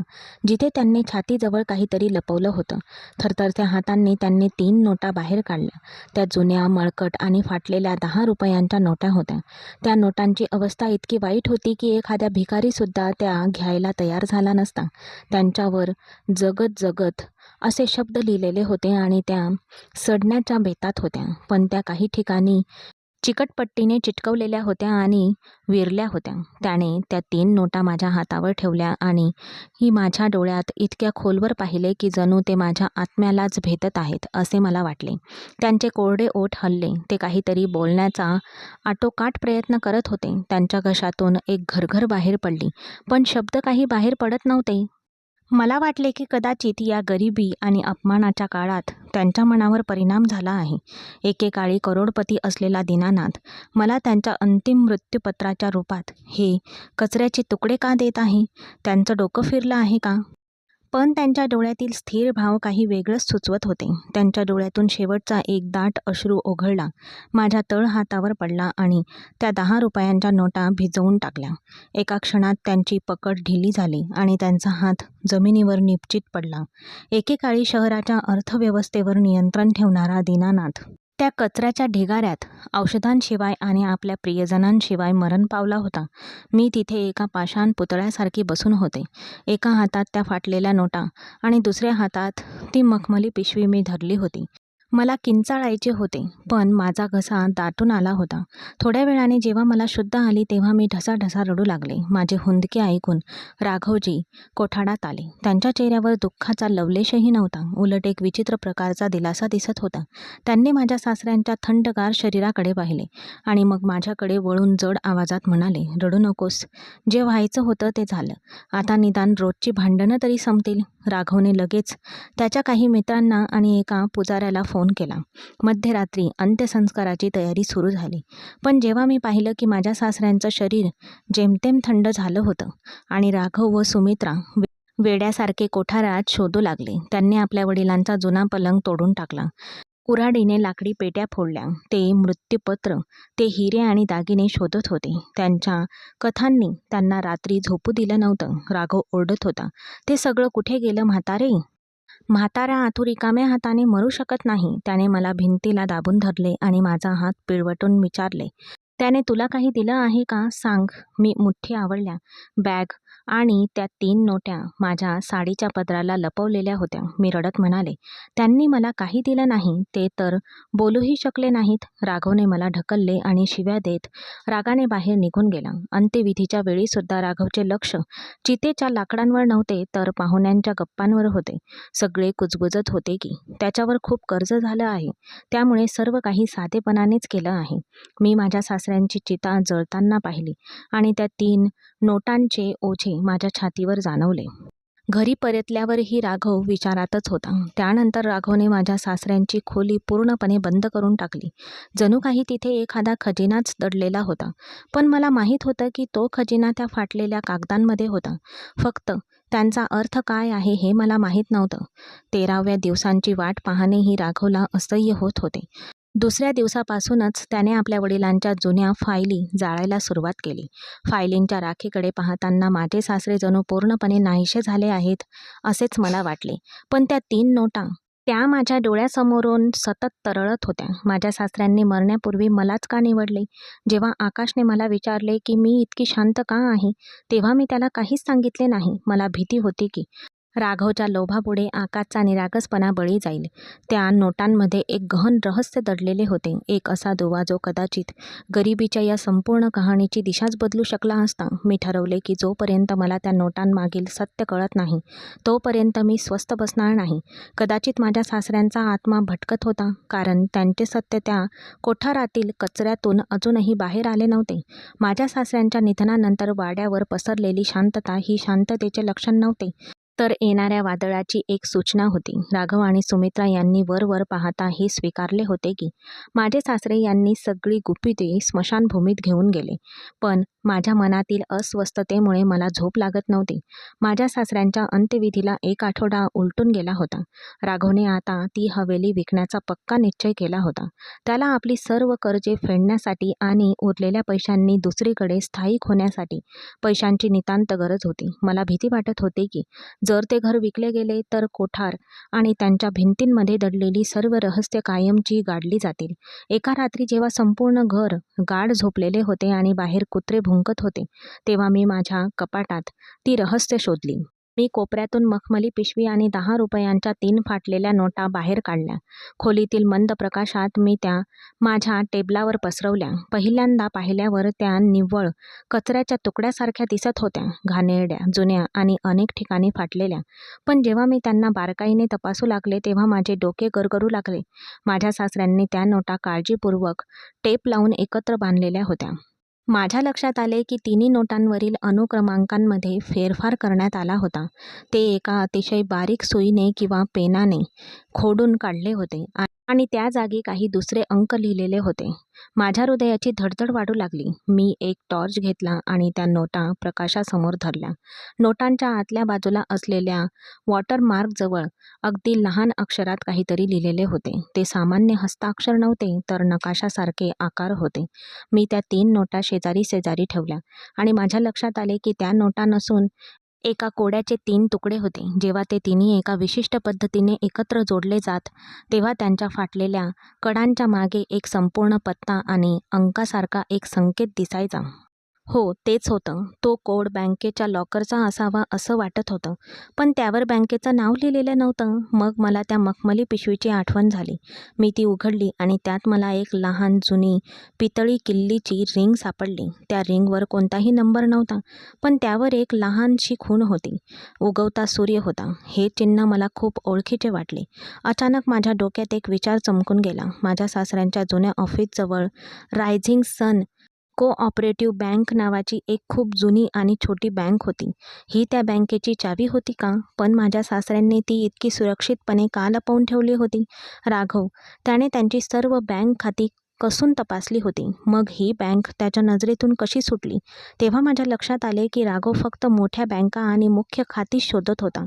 जिथे त्यांनी छातीजवळ काहीतरी लपवलं होतं. थरथरत्या हातांनी त्यांनी 3 नोटा बाहेर काढल्या. त्या जुन्या, मळकट आणि फाटलेल्या 10 रुपयांच्या नोटा होत्या. त्या नोटांची अवस्था इतकी वाईट होती की एखाद्या भिकारीसुद्धा त्या घ्यायला तयार झाला नसता. त्यांच्यावर जगत जगत असे शब्द लिहिलेले होते आणि त्या सडण्याच्या बेतात होत्या, पण त्या काही ठिकाणी चिकटपट्टीने चिटकवलेल्या होत्या आणि विरल्या होत्या. त्याने त्या 3 नोटा माझ्या हातावर ठेवल्या आणि ही माझ्या डोळ्यात इतक्या खोलवर पाहिले की जणू ते माझ्या आत्म्यालाच भेटत आहेत असे मला वाटले. त्यांचे कोरडे ओठ हलले. ते काहीतरी बोलण्याचा आटोकाट प्रयत्न करत होते. त्यांच्या घशातून एक घरघर बाहेर पडली, पण शब्द काही बाहेर पडत नव्हते. मला वाटले की कदाचित या गरिबी आणि अपमानाच्या काळात त्यांच्या मनावर परिणाम झाला आहे. एकेकाळी करोडपती असलेला दीनानाथ मला त्यांच्या अंतिम मृत्यूपत्राच्या रूपात हे कचऱ्याचे तुकडे का देत आहे? त्यांचं डोकं फिरलं आहे का? पण त्यांच्या डोळ्यातील स्थिर भाव काही वेगळंच सुचवत होते. त्यांच्या डोळ्यातून शेवटचा एक दाट अश्रू ओघळला, माझ्या तळहातावर पडला आणि त्या 10 रुपयांच्या नोटा भिजवून टाकल्या. एका क्षणात त्यांची पकड ढिली झाली आणि त्यांचा हात जमिनीवर निपचित पडला. एकेकाळी शहराच्या अर्थव्यवस्थेवर नियंत्रण ठेवणारा दीनानाथ त्या कचऱ्याच्या ढिगाऱ्यात औषधांशिवाय आणि आपल्या प्रियजनांशिवाय मरण पावला होता. मी तिथे एका पाषाण पुतळ्यासारखी बसून होते. एका हातात त्या फाटलेल्या नोटा आणि दुसऱ्या हातात ती मखमली पिशवी मी धरली होती. मला किंचाळायचे होते, पण माझा घसा दाटून आला होता. थोड्या वेळाने जेव्हा मला शुद्ध आली तेव्हा मी ढसाढसा रडू लागले. माझे हुंदके ऐकून राघवजी कोठाडात आले. त्यांच्या चेहऱ्यावर दुःखाचा लवलेशही नव्हता, उलट एक विचित्र प्रकारचा दिलासा दिसत होता. त्यांनी माझ्या सासऱ्यांच्या थंडगार शरीराकडे पाहिले आणि मग माझ्याकडे वळून जड आवाजात म्हणाले, रडू नकोस. जे व्हायचं होतं ते झालं. आता निदान रोजची भांडणं तरी संपतील. राघवने लगेच त्याच्या काही मित्रांना आणि एका पुजाऱ्याला फोन केला. मध्यरात्री अंत्यसंस्काराची तयारी सुरू झाली. पण जेव्हा मी पाहिलं की माझ्या सासऱ्यांचं शरीर जेमतेम थंड झालं होतं आणि राघव व सुमित्रा वेड्यासारखे कोठारात शोधू लागले. त्यांनी आपल्या वडिलांचा जुना पलंग तोडून टाकला. कुऱ्हाडीने लाकडी पेट्या फोडल्या. ते मृत्यूपत्र, ते हिरे आणि दागिने शोधत होते. त्यांच्या कथांनी त्यांना रात्री झोपू दिलं नव्हतं. राघव ओरडत होता, ते सगळं कुठे गेलं म्हातारे? म्हातारा आतू रिकाम्या हाताने मरू शकत नाही. त्याने मला भिंतीला दाबून धरले आणि माझा हात पिळवटून विचारले, त्याने तुला काही दिलं आहे का? सांग. मी मुठ्ठी आवळल्या. बॅग आणि त्या 3 नोट्या माझ्या साडीच्या पदराला लपवलेल्या होत्या. मी रडत म्हणाले, त्यांनी मला काही दिलं नाही. ते तर बोलूही शकले नाहीत. राघवने मला ढकलले आणि शिव्या देत रागाने बाहेर निघून गेला. अंत्यविधीच्या वेळीसुद्धा राघवचे लक्ष चितेच्या लाकडांवर नव्हते, तर पाहुण्यांच्या गप्पांवर होते. सगळे कुजबुजत होते की त्याच्यावर खूप कर्ज झालं आहे, त्यामुळे सर्व काही साधेपणानेच केलं आहे. मी माझ्या सासऱ्यांची चिता जळताना पाहिली आणि त्या 3 नोटांचे ओझे माझ्या छातीवर जाणवले. घरी परतल्यावरही राघव विचारातच होता. त्यानंतर राघवने माझ्या सासऱ्यांची खोली पूर्णपणे बंद करून टाकली. जणू काही तिथे एखादा खजिनाच दडलेला होता. पण मला माहीत होतं की तो खजिना त्या फाटलेल्या कागदांमध्ये होता. फक्त त्यांचा अर्थ काय आहे हे मला माहीत नव्हतं. 13व्या दिवसांची वाट पाहणेही राघवला असह्य होत होते. दुसऱ्या दिवसापासूनच त्याने आपल्या वडिलांच्या जुन्या फायली जाळायला सुरुवात केली. फायलींच्या राखीकडे पाहताना माझे सासरे जणू पूर्णपणे नाहीसे झाले आहेत असेच मला वाटले. पण त्या 3 नोटा त्या माझ्या डोळ्यासमोरून सतत तरळत होत्या. माझ्या सासऱ्यांनी मरण्यापूर्वी मलाच का निवडले? जेव्हा आकाशने मला विचारले की मी इतकी शांत का आहे, तेव्हा मी त्याला काहीच सांगितले नाही. मला भीती होती की राघवच्या लोभापुढे आकाशचा निरागसपणा बळी जाईल. त्या नोटांमध्ये एक गहन रहस्य दडलेले होते. एक असा दुवा जो कदाचित गरिबीच्या या संपूर्ण कहाणीची दिशाच बदलू शकला असता. मी ठरवले की जोपर्यंत मला त्या नोटांमागील सत्य कळत नाही तोपर्यंत मी स्वस्थ बसणार नाही. कदाचित माझ्या सासऱ्यांचा आत्मा भटकत होता, कारण त्यांचे सत्य त्या कोठारातील कचऱ्यातून अजूनही बाहेर आले नव्हते. माझ्या सासऱ्यांच्या निधनानंतर वाड्यावर पसरलेली शांतता ही शांततेचे लक्षण नव्हते, तर येणाऱ्या वादळाची एक सूचना होती. राघव आणि सुमित्रा यांनी वर पाहता हे स्वीकारले होते की माझे सासरे यांनी सगळी गुपिते स्मशानभूमीत घेऊन गेले. पण माझ्या मनातील अस्वस्थतेमुळे मला झोप लागत नव्हती. माझ्या सासऱ्यांच्या अंत्यविधीला 1 आठवडा उलटून गेला होता. राघवने आता ती हवेली विकण्याचा पक्का निश्चय केला होता. त्याला आपली सर्व कर्जे फेडण्यासाठी आणि उरलेल्या पैशांनी दुसरीकडे स्थायिक होण्यासाठी पैशांची नितांत गरज होती. मला भीती वाटत होती की जर ते घर विकले गेले तर कोठार आणि त्यांच्या भिंतींमध्ये दडलेली सर्व रहस्य कायमची गाडली जातील. एका रात्री जेव्हा संपूर्ण घर गाढ झोपलेले होते आणि बाहेर कुत्रे भुंकत होते, तेव्हा मी माझ्या कपाटात ती रहस्य शोधली. मी कोपऱ्यातून मखमली पिशवी आणि 10 रुपयांच्या 3 फाटलेल्या नोटा बाहेर काढल्या. खोलीतील मंद प्रकाशात मी त्या माझ्या टेबलावर पसरवल्या. पहिल्यांदा पाहिल्यावर त्या निव्वळ कचऱ्याच्या तुकड्यासारख्या दिसत होत्या, घाणेरड्या, जुन्या आणि अनेक ठिकाणी फाटलेल्या. पण जेव्हा मी त्यांना बारकाईने तपासू लागले तेव्हा माझे डोके गरगरू लागले. माझ्या सासऱ्यांनी त्या नोटा काळजीपूर्वक टेप लावून एकत्र बांधलेल्या होत्या. माझ्या लक्षात आले की तिन्ही नोटांवरील अनुक्रमांकांमध्ये फेरफार करण्यात आला होता. ते एका अतिशय बारीक सुईने किंवा पेनाने खोडून काढले होते आणि त्या जागी काही दुसरे अंक लिहिलेले होते. माझ्या हृदयाची धडधड वाढू लागली. मी एक टॉर्च घेतला आणि त्या नोटा प्रकाशासमोर धरल्या. नोटांच्या आतल्या बाजूला असलेल्या वॉटरमार्कजवळ अगदी लहान अक्षरात काहीतरी लिहिलेले होते. ते सामान्य हस्ताक्षर नव्हते, तर नकाशासारखे आकार होते. मी त्या 3 नोटा शेजारी शेजारी ठेवल्या आणि माझ्या लक्षात आले की त्या नोटा नसून एका कोड्याचे 3 तुकडे होते. जेव्हा ते तिन्ही एका विशिष्ट पद्धतीने एकत्र जोडले जात, तेव्हा त्यांच्या फाटलेल्या कडांच्या मागे एक संपूर्ण पत्ता आणि अंकासारखा एक संकेत दिसायचा. हो, तेच होतं. तो कोड बँकेच्या लॉकरचा असावा असं वाटत होतं, पण त्यावर बँकेचं नाव लिहिलेलं नव्हतं. मग मला त्या मखमली पिशवीची आठवण झाली. मी ती उघडली आणि त्यात मला एक लहान जुनी पितळी किल्लीची रिंग सापडली. त्या रिंगवर कोणताही नंबर नव्हता, पण त्यावर एक लहानशी खूण होती. उगवता सूर्य होता. हे चिन्ह मला खूप ओळखीचे वाटले. अचानक माझ्या डोक्यात एक विचार चमकून गेला. माझ्या सासऱ्यांच्या जुन्या ऑफिसजवळ रायझिंग सन कोऑपरेटिव्ह बँक नावाची एक खूप जुनी आणि छोटी बँक होती. ही त्या बँकेची चावी होती का? पण माझ्या सासऱ्यांनी ती इतकी सुरक्षितपणे का लपवून ठेवली होती? राघव, त्याने त्यांची सर्व बँक खाती कसून तपासली होती. मग ही बँक त्याच्या नजरेतून कशी सुटली? तेव्हा माझ्या लक्षात आले की राघव फक्त मोठ्या बँका आणि मुख्य खातीच शोधत होता,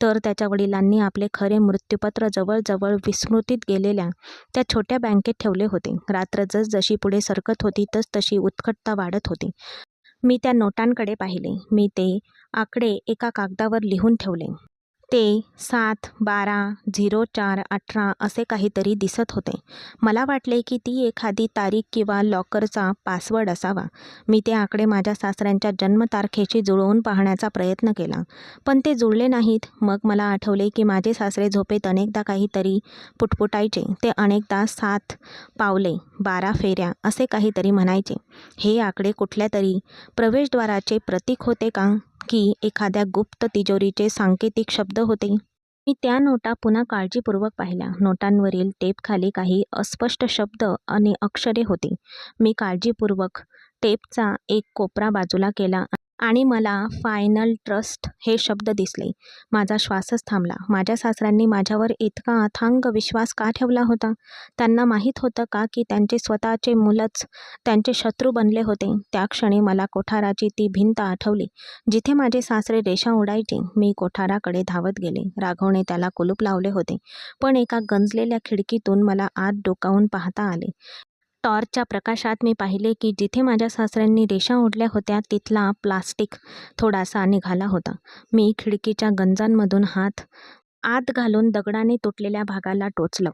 तर त्याच्या वडिलांनी आपले खरे मृत्यूपत्र जवळजवळ विस्मृतीत गेलेल्या त्या छोट्या बँकेत ठेवले होते. रात्र जसजशी पुढे सरकत होती तसतशी उत्कटता वाढत होती. मी त्या नोटांकडे पाहिले. मी ते आकडे एका कागदावर लिहून ठेवले. ते 7/12/04/18 असे काहीतरी दिसत होते. मला वाटले की ती एखादी तारीख किंवा लॉकरचा पासवर्ड असावा. मी ते आकडे माझ्या सासऱ्यांच्या जन्मतारखेशी जुळवून पाहण्याचा प्रयत्न केला, पण ते जुळले नाहीत. मग मला आठवले की माझे सासरे झोपेत अनेकदा काहीतरी पुटपुटायचे. ते अनेकदा 7 पावले 12 फेऱ्या असे काहीतरी म्हणायचे. हे आकडे कुठल्यातरी प्रवेशद्वाराचे प्रतीक होते का, की एखाद्या गुप्त तिजोरीचे सांकेतिक शब्द होते? मी त्या नोटा पुन्हा काळजीपूर्वक पाहिल्या. नोटांवरील टेपखाली काही अस्पष्ट शब्द आणि अक्षरे होती. मी काळजीपूर्वक टेपचा एक कोपरा बाजूला केला आणि मला फायनल ट्रस्ट हे शब्द दिसले. माझा श्वासच थांबला. माझ्या सासऱ्यांनी माझ्यावर इतका अथांग विश्वास का ठेवला होता? त्यांना माहीत होतं का की त्यांचे स्वतःचे मुलंच त्यांचे शत्रू बनले होते? त्या क्षणी मला कोठाराची ती भिंत आठवली, जिथे माझे सासरे रेषा ओढायचे. मी कोठाराकडे धावत गेले. राघवने त्याला कुलूप लावले होते, पण एका गंजलेल्या खिडकीतून मला आत डोकावून पाहता आले. टॉर्चच्या प्रकाशात मी पाहिले की जिथे माझ्या सासऱ्यांनी रेषा ओढल्या होत्या तिथला प्लास्टिक थोडासा निघाला होता. मी खिडकीच्या गंजांमधून हात आत घालून दगडाने तुटलेल्या भागाला टोचलं.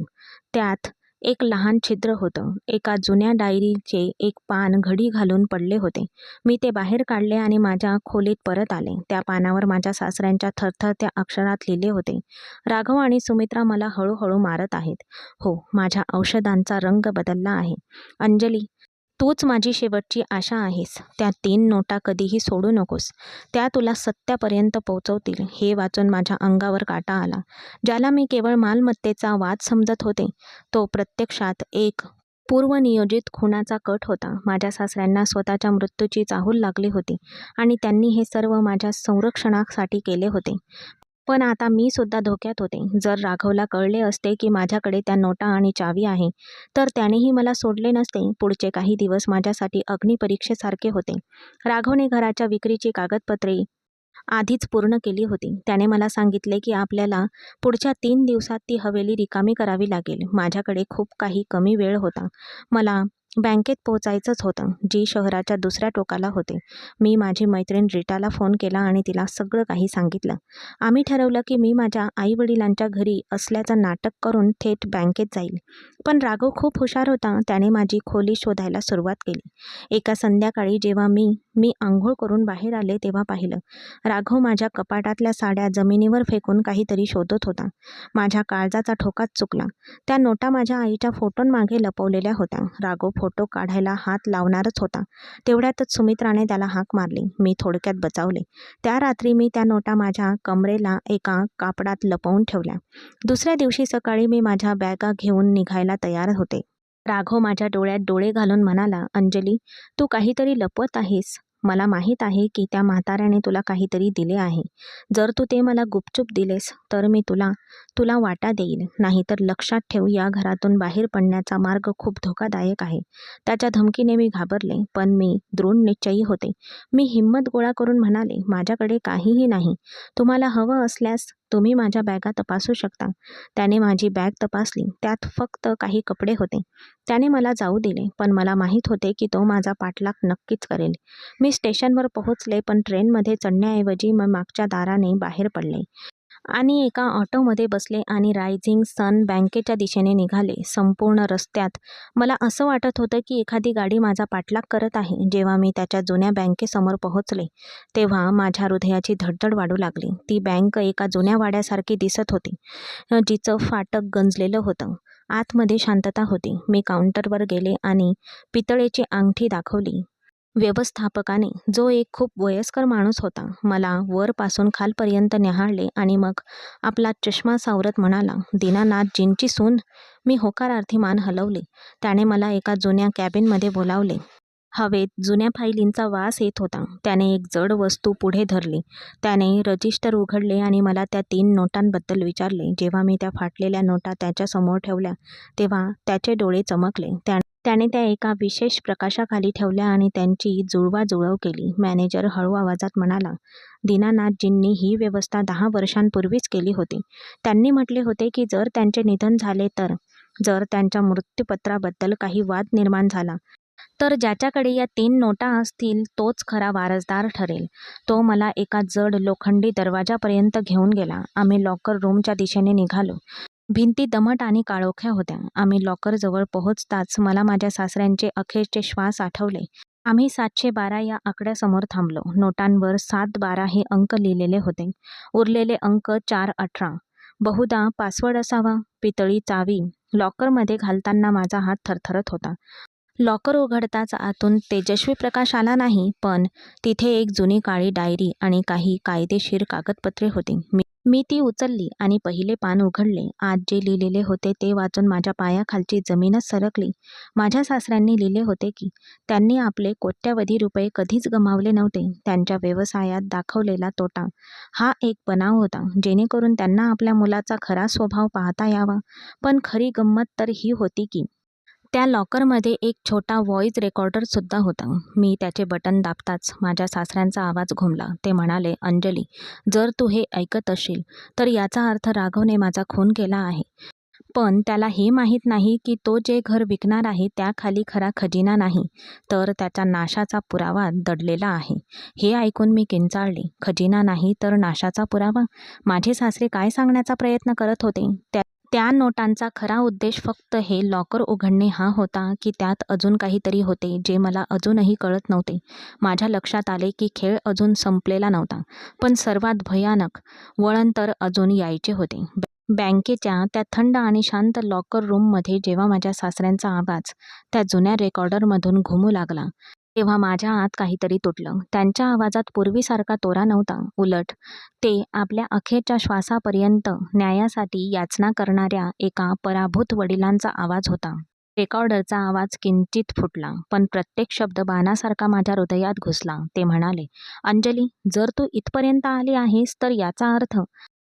त्यात एक लहान छिद्र होतं. एका जुन्या डायरीचे एक पान घडी घालून पडले होते. मी ते बाहेर काढले आणि माझ्या खोलीत परत आले. त्या पानावर माझ्या सासऱ्यांच्या थरथरत्या अक्षरात लिहिले होते, राघव आणि सुमित्रा मला हळूहळू मारत आहेत. हो, माझ्या औषधांचा रंग बदलला आहे. अंजली, तूच माझी शेवटची आशा आहेस. त्या 3 नोटा कधीही सोडू नकोस. त्या तुला सत्यापर्यंत पोहोचवतील. हे वाचून माझ्या अंगावर काटा आला. ज्याला मी केवळ मालमत्तेचा वाद समजत होते, तो प्रत्यक्षात एक पूर्वनियोजित खुनाचा कट होता. माझ्या सासऱ्यांना स्वतःच्या मृत्यूची चाहूल लागली होती आणि त्यांनी हे सर्व माझ्या संरक्षणासाठी केले होते. पण आता मी सुद्धा धोक्यात होते. जर राघवला कळले असते की माझ्याकडे त्या नोटा आणि चावी आहे, तर त्यानेही मला सोडले नसते. पुढचे काही दिवस माझ्यासाठी अग्निपरीक्षेसारखे होते. राघवने घराच्या विक्रीची कागदपत्रे आधीच पूर्ण केली होती. त्याने मला सांगितले की आपल्याला पुढच्या 3 दिवसात ती हवेली रिकामी करावी लागेल. माझ्याकडे खूप काही कमी वेळ होता. मला बँकेत पोहोचायचंच होतं, जी शहराच्या दुसऱ्या टोकाला होते. मी माझी मैत्रीण रीटाला फोन केला आणि तिला सगळं काही सांगितलं. आम्ही ठरवलं की मी माझ्या आईवडिलांच्या घरी असल्याचं नाटक करून थेट बँकेत जाईल. पण राघव खूप हुशार होता. त्याने माझी खोली शोधायला सुरुवात केली. एका संध्याकाळी जेव्हा मी आंघोळ करून बाहेर आले तेव्हा पाहिलं, राघव माझ्या कपाटातल्या साड्या जमिनीवर फेकून काहीतरी शोधत होता. माझ्या काळजाचा ठोकाच चुकला. त्या नोटा माझ्या आईच्या फोटोंमागे लपवलेल्या होत्या. राघव फोटो काढायला हात लावणारच होता. तेवढ्यातच सुमित्राने त्याला हाक मारली. मी थोडक्यात बचावले. त्या रात्री मी त्या नोटा माझ्या कमरेला एका कापडात लपवून ठेवल्या. दुसऱ्या दिवशी सकाळी मी माझ्या बॅगा घेऊन निघायला तयार होते. राघव माझ्या डोळ्यात डोळे घालून म्हणाला, अंजली, तू काहीतरी लपवत आहेस. मला माहीत आहे की त्या म्हाताऱ्याने तुला काहीतरी दिले आहे. जर तू ते मला गुपचूप दिलेस तर मी तुला तुला वाटा देईल. नाहीतर लक्षात ठेव, या घरातून बाहेर पडण्याचा मार्ग खूप धोकादायक आहे. त्याच्या धमकीने मी घाबरले, पण मी दृढ निश्चयी होते. मी हिंमत गोळा करून म्हणाले, माझ्याकडे काहीही नाही. तुम्हाला हवं असल्यास तुम्ही माझ्या बॅगा तपासू शकता. त्याने माझी बॅग तपासली. त्यात फक्त काही कपडे होते. त्याने मला जाऊ दिले, पण मला माहीत होते की तो माझा पाठलाग नक्कीच करेल. मी स्टेशनवर पोहोचले, पण ट्रेनमध्ये चढण्याऐवजी मी मागच्या दाराने बाहेर पडले आणि एका ऑटोमध्ये बसले आणि रायझिंग सन बँकेच्या दिशेने निघाले. संपूर्ण रस्त्यात मला असं वाटत होतं की एखादी गाडी माझा पाठलाग करत आहे. जेव्हा मी त्याच्या जुन्या बँकेसमोर पोहोचले, तेव्हा माझ्या हृदयाची धडधड वाढू लागली. ती बँक एका जुन्या वाड्यासारखी दिसत होती, जिचं फाटक गंजलेलं होतं. आतमध्ये शांतता होती. मी काउंटरवर गेले आणि पितळेची अंगठी दाखवली. व्यवस्थापकाने, जो एक खूप वयस्कर माणूस होता, मला वरपासून खालपर्यंत निहाळले आणि मग आपला चष्मा सावरत म्हणाला, दीनानाथजींची सून? मी होकारार्थी मान हलवली. त्याने मला एका जुन्या कॅबिनमध्ये बोलावले. हवेत जुन्या फाईलींचा वास येत होता. त्याने एक जड वस्तू पुढे धरली. त्याने रजिस्टर उघडले आणि मला त्या 3 नोटांबद्दल विचारले. जेव्हा मी त्या फाटलेल्या नोटा त्याच्यासमोर ठेवल्या, तेव्हा त्याचे डोळे चमकले. त्याने त्या एका विशेष प्रकाशाखाली ठेवल्या आणि त्यांची जुळवाजुळव केली. मॅनेजर हळू आवाजात म्हणाला, दीनानाथजींनी ही व्यवस्था 10 वर्षांपूर्वीच केली होती. त्यांनी म्हटले होते की जर त्यांचे निधन झाले तर, जर त्यांच्या मृत्यूपत्राबद्दल काही वाद निर्माण झाला, तर ज्याच्याकडे या 3 नोटा असतील तोच खरा वारसदार ठरेल. तो मला एका जड लोखंडी दरवाजापर्यंत घेऊन गेला. आम्ही लॉकर रूमच्या दिशेने निघालो. भिंती दमट आणि काळोख्या होत्या. आम्ही लॉकरजवळ पोहोचताच मला माझ्या सासऱ्यांचे अखेरचे श्वास आठवले. आम्ही 712 या आकड्यासमोर थांबलो. नोटांवर 712 हे अंक लिहिलेले होते. उरलेले अंक 418. बहुधा पासवर्ड असावा. पितळी चावी लॉकरमध्ये घालताना माझा हात थरथरत होता. लॉकर उघडताच आतून तेजस्वी प्रकाश आला नाही, पण तिथे एक जुनी काळी डायरी आणि काही कायदेशीर कागदपत्रे होती. मी ती उचलली आणि पहिले पान उघडले. आत जे लिहिलेले होते ते वाचून माझ्या पायाखालची जमीनच सरकली. माझ्या सासऱ्यांनी लिहिले होते की त्यांनी आपले कोट्यवधी रुपये कधीच गमावले नव्हते. त्यांच्या व्यवसायात दाखवलेला तोटा हा एक बनाव होता, जेणेकरून त्यांना आपल्या मुलाचा खरा स्वभाव पाहता यावा. पण खरी गंमत तर ही होती की त्या लॉकरमध्ये एक छोटा व्हॉईस रेकॉर्डरसुद्धा होता. मी त्याचे बटन दाबताच माझ्या सासऱ्यांचा आवाज घुमला. ते म्हणाले, अंजली, जर तू हे ऐकत असशील तर याचा अर्थ राघवने माझा खून केला आहे. पण त्याला हे माहीत नाही की तो जे घर विकणार आहे त्याखाली खरा खजिना नाही, तर त्याच्या नाशाचा पुरावा दडलेला आहे. हे ऐकून मी किंचाळले. खजिना नाही तर नाशाचा पुरावा? माझे सासरे काय सांगण्याचा प्रयत्न करत होते? त्या नोटांचा खरा उद्देश फक्त हे लॉकर उघडणे हा होता की त्यात अजून काहीतरी होते जे मला अजूनही कळत नव्हते. माझ्या लक्षात आले की खेळ अजून संपलेला नव्हता, पण सर्वात भयानक वळण तर अजून यायचे होते. बँकेच्या त्या थंड आणि शांत लॉकर रूममध्ये जेव्हा माझ्या सासऱ्यांचा आवाज त्या जुन्या रेकॉर्डरमधून घुमू लागला, तेव्हा माझ्या आत काहीतरी तुटलं. त्यांच्या आवाजात पूर्वीसारखा तोरा नव्हता. उलट ते आपल्या अखेरच्या श्वासापर्यंत न्यायासाठी याचना करणाऱ्या एका पराभूत वडिलांचा आवाज होता. रेकॉर्डरचा आवाज किंचित फुटला, पण प्रत्येक शब्द बाणासारखा माझ्या हृदयात घुसला. ते म्हणाले, अंजली, जर तू इथपर्यंत आली आहेस तर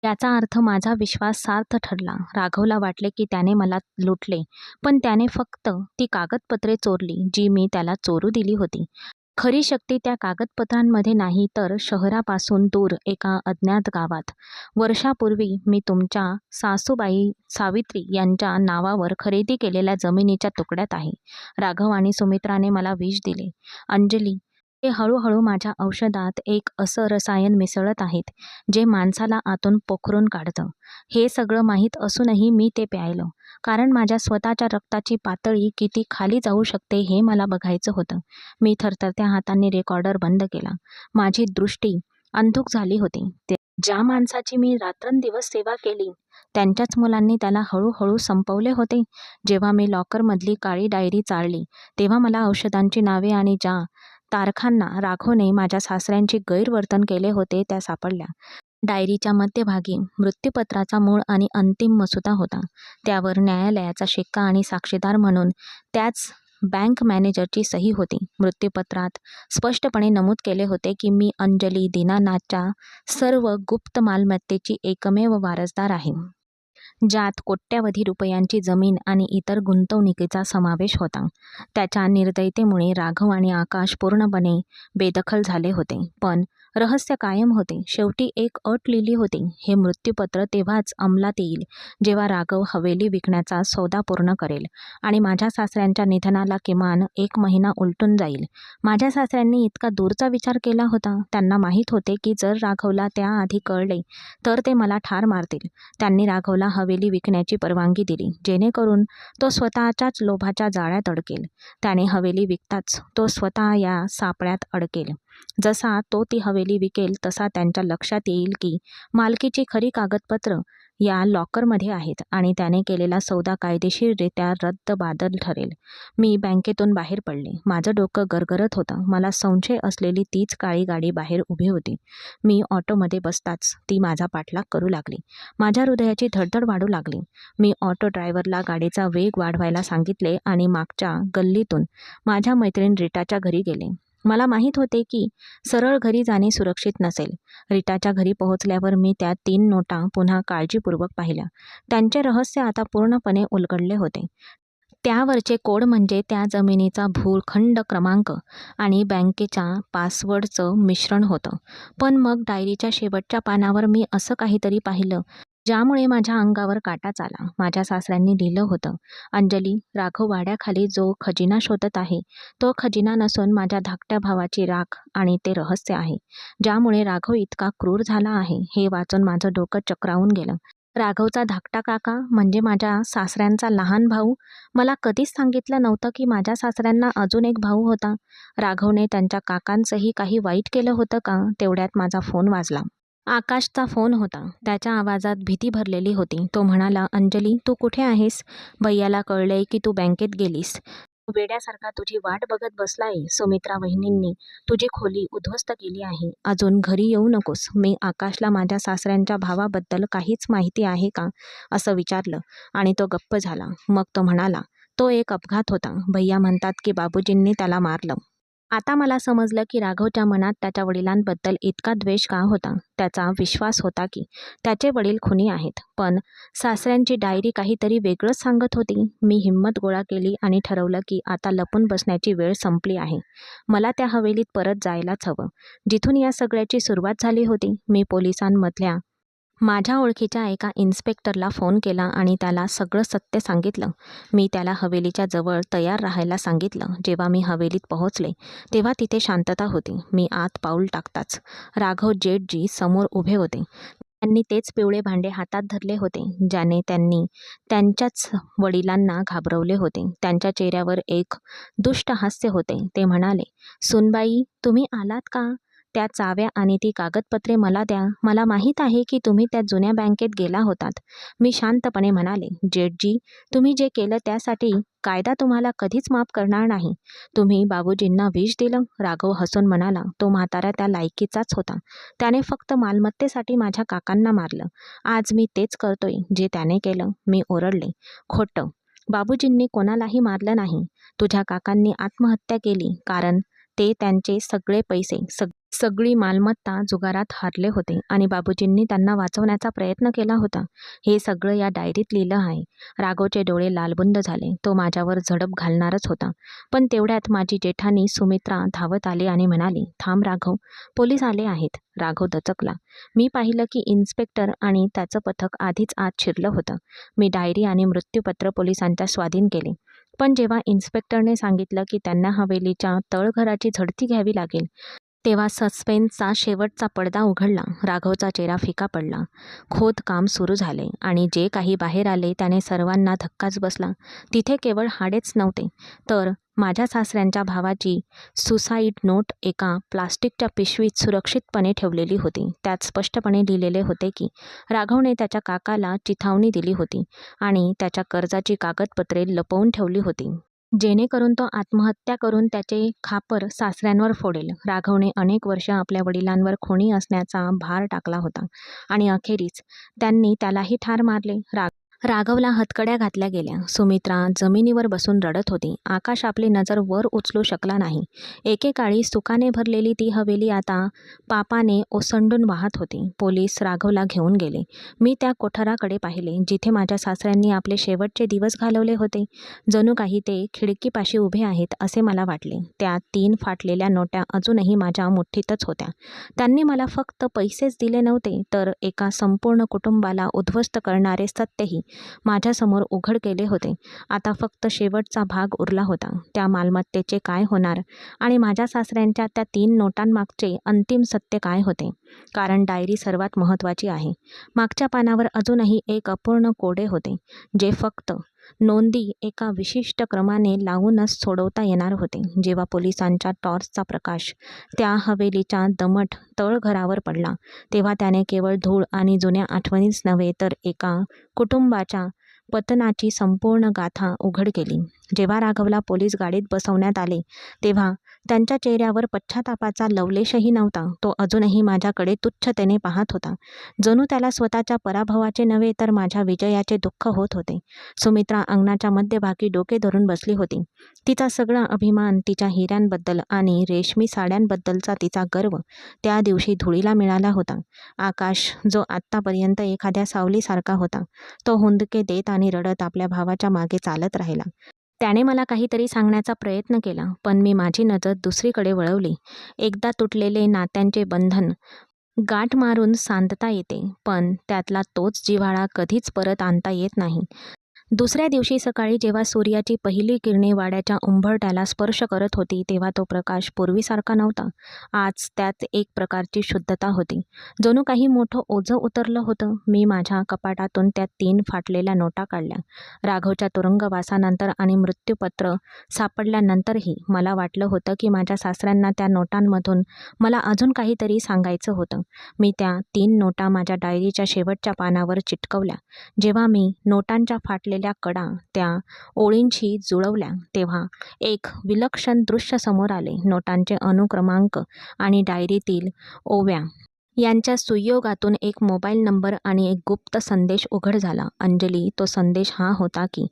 याचा अर्थ माझा विश्वास सार्थ ठरला. राघवला वाटले की त्याने मला लुटले, पण त्याने फक्त ती कागदपत्रे चोरली जी मी त्याला चोरू दिली होती. खरी शक्ती त्या कागदपत्रांमध्ये नाही, तर शहरापासून दूर एका अज्ञात गावात वर्षापूर्वी मी तुमच्या सासूबाई सावित्री यांच्या नावावर खरेदी केलेल्या जमिनीच्या तुकड्यात आहे. राघव आणि सुमित्राने मला विष दिले. अंजली, ते हळूहळू माझ्या औषधात एक असं रसायन मिसळत आहेत जे माणसाला आतून पोखरून काढतं. हे सगळं माहीत असूनही मी ते प्यायलं, कारण माझ्या स्वतःच्या रक्ताची पातळी किती खाली जाऊ शकते हे मला बघायचं होतं. मी थरथरत्या हातांनी रेकॉर्डर बंद केला. माझी दृष्टी अंधुक झाली होती. ज्या माणसाची मी रात्रंदिवस सेवा केली त्यांच्याच मुलांनी त्याला हळूहळू संपवले होते. जेव्हा मी लॉकरमधली काळी डायरी चाळली तेव्हा मला औषधांची नावे आणि ज्या तारखांना राघवने माझ्या सासऱ्यांची गैरवर्तन केले होते त्या सापडल्या. डायरीच्या मध्यभागी मृत्यूपत्राचा मूळ आणि अंतिम मसुदा होता. त्यावर न्यायालयाचा शिक्का आणि साक्षीदार म्हणून त्याच बँक मॅनेजरची सही होती. मृत्यूपत्रात स्पष्टपणे नमूद केले होते की मी अंजली दीनानाथच्या सर्व गुप्त मालमत्तेची एकमेव वारसदार आहे, ज्यात कोट्यवधी रुपयांची जमीन आणि इतर गुंतवणुकीचा समावेश होता. त्याच्या निर्दयतेमुळे राघव आणि आकाश पूर्णपणे बेदखल झाले होते, पण रहस्य कायम होते. शेवटी एक अट लिहिली होती, हे मृत्यूपत्र तेव्हाच अंमलात येईल जेव्हा राघव हवेली विकण्याचा सौदा पूर्ण करेल आणि माझ्या सासऱ्यांच्या निधनाला किमान 1 महिना उलटून जाईल. माझ्या सासऱ्यांनी इतका दूरचा विचार केला होता. त्यांना माहीत होते की जर राघवला त्याआधी कळले तर ते मला ठार मारतील. त्यांनी राघवला हवेली विकण्याची परवानगी दिली, जेणेकरून तो स्वतःच्याच लोभाच्या जाळ्यात अडकेल. त्याने हवेली विकताच तो स्वतः या सापळ्यात अडकेल. जसा तो ती हवेली विकेल तसा त्यांच्या लक्षात येईल की मालकीची खरी कागदपत्र या लॉकरमध्ये आहेत आणि त्याने केलेला सौदा कायदेशीररित्या रद्दबातल ठरेल. मी बँकेतून बाहेर पडले. माझं डोकं गरगरत होतं. मला संशय असलेली तीच काळी गाडी बाहेर उभी होती. मी ऑटोमध्ये बसताच ती माझा पाठलाग करू लागली. माझ्या हृदयाची धडधड वाढू लागली. मी ऑटो ड्रायव्हरला गाडीचा वेग वाढवायला सांगितले आणि मागच्या गल्लीतून माझ्या मैत्रीण रीटाच्या घरी गेले. मला माहीत होते की सरळ घरी जाणे सुरक्षित नसेल. रीटाच्या घरी पोहोचल्यावर मी त्या 3 नोटा पुन्हा काळजीपूर्वक पाहिल्या. त्यांचे रहस्य आता पूर्णपणे उलगडले होते. त्यावरचे कोड म्हणजे त्या जमिनीचा भूखंड क्रमांक आणि बँकेच्या पासवर्डचं मिश्रण होतं. पण मग डायरीच्या शेवटच्या पानावर मी असं काहीतरी पाहिलं ज्यामुळे माझ्या अंगावर काटाच आला. माझ्या सासऱ्यांनी लिहिलं होतं, अंजली, राघव वाड्याखाली जो खजिना शोधत आहे तो खजिना नसून माझ्या धाकट्या भावाची राख आणि ते रहस्य आहे ज्यामुळे राघव इतका क्रूर झाला आहे. हे वाचून माझं डोकं चक्रावून गेलं. राघवचा धाकटा काका म्हणजे माझ्या सासऱ्यांचा लहान भाऊ? मला कधीच सांगितलं नव्हतं की माझ्या सासऱ्यांना अजून एक भाऊ होता. राघवने त्यांच्या काकांचंही काही वाईट केलं होतं का? तेवढ्यात माझा फोन वाजला. आकाशचा फोन होता. त्याच्या आवाजात भीती भरलेली होती. तो म्हणाला, अंजली, तू कुठे आहेस? भैयाला कळलंय की तू बँकेत गेलीस. वेड्यासारखा तुझी वाट बघत बसलाय. सुमित्रा वहिनींनी तुझी खोली उद्ध्वस्त केली आहे. अजून घरी येऊ नकोस. मी आकाशला माझ्या सासऱ्यांच्या भावाबद्दल काहीच माहिती आहे का असं विचारलं आणि तो गप्प झाला. मग तो म्हणाला, तो एक अपघात होता. भैया म्हणतात की बाबूजींनी त्याला मारलं. आता मला समजलं की राघवच्या मनात त्याच्या वडिलांबद्दल इतका द्वेष का होता. त्याचा विश्वास होता की त्याचे वडील खुनी आहेत, पण सासऱ्यांची डायरी काहीतरी वेगळंच सांगत होती. मी हिंमत गोळा केली आणि ठरवलं की आता लपून बसण्याची वेळ संपली आहे. मला त्या हवेलीत परत जायलाच हवं, जिथून या सगळ्याची सुरुवात झाली होती. मी पोलिसांमधल्या माझ्या ओळखीच्या एका इन्स्पेक्टरला फोन केला आणि त्याला सगळं सत्य सांगितलं. मी त्याला हवेलीच्या जवळ तयार राहायला सांगितलं. जेव्हा मी हवेलीत पोहोचले तेव्हा तिथे शांतता होती. मी आत पाऊल टाकताच राघव जेठजी समोर उभे होते. त्यांनी तेच पिवळे भांडे हातात धरले होते ज्याने त्यांनी त्यांच्याच वडिलांना घाबरवले होते. त्यांच्या चेहऱ्यावर एक दुष्ट हास्य होते. ते म्हणाले, सुनबाई, तुम्ही आलात का? त्या चाव्या आणि ती कागदपत्रे मला द्या. मला माहीत आहे की तुम्ही त्या जुन्या बँकेत गेला होतात. मी शांतपणे म्हणाले, जेठजी, तुम्ही जे केलं त्यासाठी कायदा तुम्हाला कधीच माफ करणार नाही. तुम्ही बाबूजींना विष दिलं. राघव हसून म्हणाला, तो म्हातारा त्या लायकीचाच होता. त्याने फक्त मालमत्तेसाठी माझ्या काकांना मारलं. आज मी तेच करतोय जे त्याने केलं. मी ओरडले, खोटं. बाबूजींनी कोणालाही मारलं नाही. तुझ्या काकांनी आत्महत्या केली कारण ते त्यांचे सगळे पैसे सगळी मालमत्ता जुगारात हारले होते आणि बाबूजींनी त्यांना वाचवण्याचा प्रयत्न केला होता. हे सगळं या डायरीत लिहिलं आहे. राघवचे डोळे लालबुंद झाले. तो माझ्यावर झडप घालणारच होता, पण तेवढ्यात माझी जेठानी सुमित्रा धावत आली आणि म्हणाली, थांब राघव, पोलीस आले आहेत. राघव दचकला. मी पाहिलं की इन्स्पेक्टर आणि त्याचं पथक आधीच आत शिरलं होतं. मी डायरी आणि मृत्यूपत्र पोलिसांच्या स्वाधीन केले. पण जेव्हा इन्स्पेक्टरने सांगितलं की त्यांना हवेलीच्या तळघराची झडती घ्यावी लागेल, तेव्हा सस्पेन्सचा शेवटचा पडदा उघडला. राघवचा चेहरा फिका पडला. खोदकाम सुरू झाले आणि जे काही बाहेर आले त्याने सर्वांना धक्काच बसला. तिथे केवळ हाडेच नव्हते, तर माझ्या सासऱ्यांच्या भावाची सुसाईड नोट एका प्लास्टिकच्या पिशवीत सुरक्षितपणे ठेवलेली होती. त्यात स्पष्टपणे लिहिलेले होते की राघवने त्याच्या काकाला चिथावणी दिली होती आणि त्याच्या कर्जाची कागदपत्रे लपवून ठेवली होती, जेणेकरून तो आत्महत्या करून त्याचे खापर सासऱ्यांवर फोडेल. राघवने अनेक वर्ष आपल्या वडिलांवर खुनी असण्याचा भार टाकला होता आणि अखेरीस त्यांनी त्यालाही ठार मारले. राघवला हतकड्या घातल्या गेल्या. सुमित्रा जमिनीवर बसून रडत होती. आकाश आपली नजर वर उचलू शकला नाही. एकेकाळी सुखाने भरलेली ती हवेली आता पापाने ओसंडून वाहत होती. पोलीस राघवला घेऊन गेले. मी त्या कोठाराकडे पाहिले जिथे माझ्या सासऱ्यांनी आपले शेवटचे दिवस घालवले होते. जणू काही ते खिडकीपाशी उभे आहेत असे मला वाटले. त्या 3 फाटलेल्या नोट्या अजूनही माझ्या मुठीतच होत्या. त्यांनी मला फक्त पैसेच दिले नव्हते, तर एका संपूर्ण कुटुंबाला उद्ध्वस्त करणारे सत्यही माझ्यासमोर उघड केले होते. आता फक्त शेवटचा भाग उरला होता. त्या मालमत्तेचे काय होणार आणि माझ्या सासऱ्यांच्या त्या 3 नोटांमागचे अंतिम सत्य काय होते? कारण डायरी सर्वात महत्त्वाची आहे. मागच्या पानावर अजूनही एक अपूर्ण कोडे होते, जे फक्त नोंदी एका विशिष्ट क्रमाने लावूनच सोडवता येणार होते. जेव्हा पोलिसांच्या टॉर्चचा प्रकाश त्या हवेलीच्या दमट तळघरावर पडला, तेव्हा त्याने केवळ धूळ आणि जुन्या आठवणीच नव्हे, तर एका कुटुंबाच्या पतनाची संपूर्ण गाथा उघड केली. जेव्हा राघवला पोलीस गाडीत बसवण्यात आले तेव्हा त्यांच्या चेहऱ्यावर पश्चातापाचा लवलेशही नव्हता. तो अजूनही माझ्याकडे तुच्छतेने पाहत होता, जणू त्याला स्वतःच्या पराभवाचे नव्हे तर माझ्या विजयाचे दुःख होत होते. सुमित्रा अंगणाच्या मध्यभागी डोके धरून बसली होती. तिचा सगळा अभिमान, तिच्या हिऱ्यांबद्दल आणि रेशमी साड्यांबद्दलचा तिचा गर्व त्या दिवशी धुळीला मिळाला होता. आकाश, जो आत्तापर्यंत एखाद्या सावलीसारखा होता, तो हुंदके देत आणि रडत आपल्या भावाच्या मागे चालत राहिला. त्याने मला काहीतरी सांगण्याचा प्रयत्न केला, पण मी माझी नजर दुसरीकडे वळवली. एकदा तुटलेले नात्यांचे बंधन गाठ मारून सांधता येते, पण त्यातला तोच जिव्हाळा कधीच परत आणता येत नाही. दुसऱ्या दिवशी सकाळी जेव्हा सूर्याची पहिली किरणे वाड्याच्या उंबरठ्याला स्पर्श करत होती, तेव्हा तो प्रकाश पूर्वीसारखा नव्हता. आज त्यात एक प्रकारची शुद्धता होती. जणू काही मोठं ओझं उतरलं होतं. मी माझ्या कपाटातून त्या 3 फाटलेल्या नोटा काढल्या. राघवच्या तुरुंगवासानंतर आणि मृत्यूपत्र सापडल्यानंतरही मला वाटलं होतं की माझ्या सासऱ्यांना त्या नोटांमधून मला अजून काहीतरी सांगायचं होतं. मी त्या 3 नोटा माझ्या डायरीच्या शेवटच्या पानावर चिटकवल्या. जेव्हा मी नोटांच्या फाटलेल्या असलेल्या कडा त्या ओळींशी जुळवल्या तेव्हा एक विलक्षण दृश्य समोर आले. नोटांचे अनुक्रमांक आणि डायरीतील ओव्या यांच्या सुयोगातून एक मोबाईल नंबर आणि एक गुप्त संदेश उघड झाला. अंजली, तो संदेश हा होता की